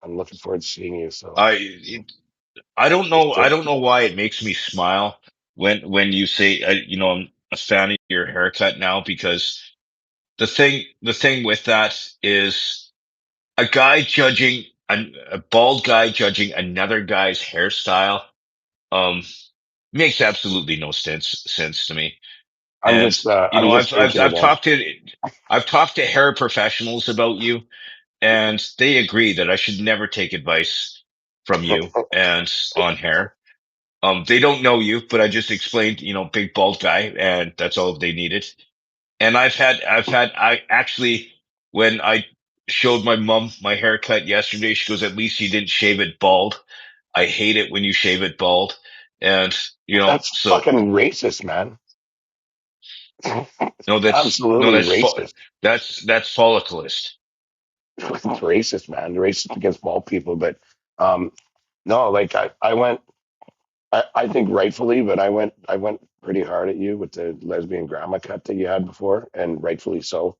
I'm looking forward to seeing you. So I I don't know. just I don't know why it makes me smile when you say, I'm a fan of your haircut now because the thing with that is a guy judging a bald guy judging another guy's hairstyle. Um, makes absolutely no sense to me. And I'm just taking it in. I've talked to hair professionals about you, and they agree that I should never take advice from you and on hair. They don't know you, but I just explained, big bald guy, and that's all they needed. And I actually, when I showed my mom my haircut yesterday, she goes, "At least you didn't shave it bald. I hate it when you shave it bald." And That's so fucking racist, man. no, that's no, Absolutely racist. that's follicleist. It's racist, man. Racist against bald people. But um, no, like I went. I think rightfully, but I went pretty hard at you with the lesbian grandma cut that you had before, and rightfully so.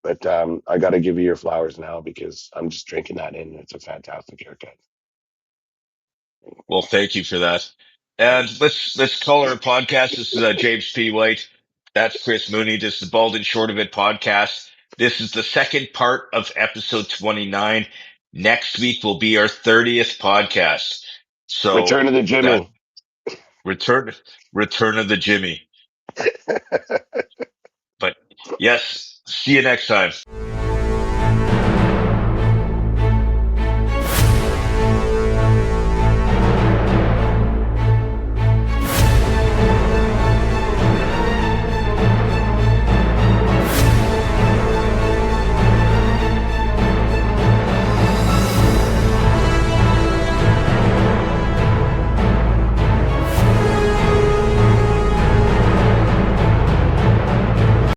But I got to give you your flowers now because I'm just drinking that in. It's a fantastic haircut. Well, thank you for that. And let's call our podcast. This is James P. White. That's Chris Mooney. This is the Bald and Short of It podcast. This is the second part of episode 29. Next week will be our 30th podcast. So Return of the that Jimmy. return return of the Jimmy. But yes, see you next time.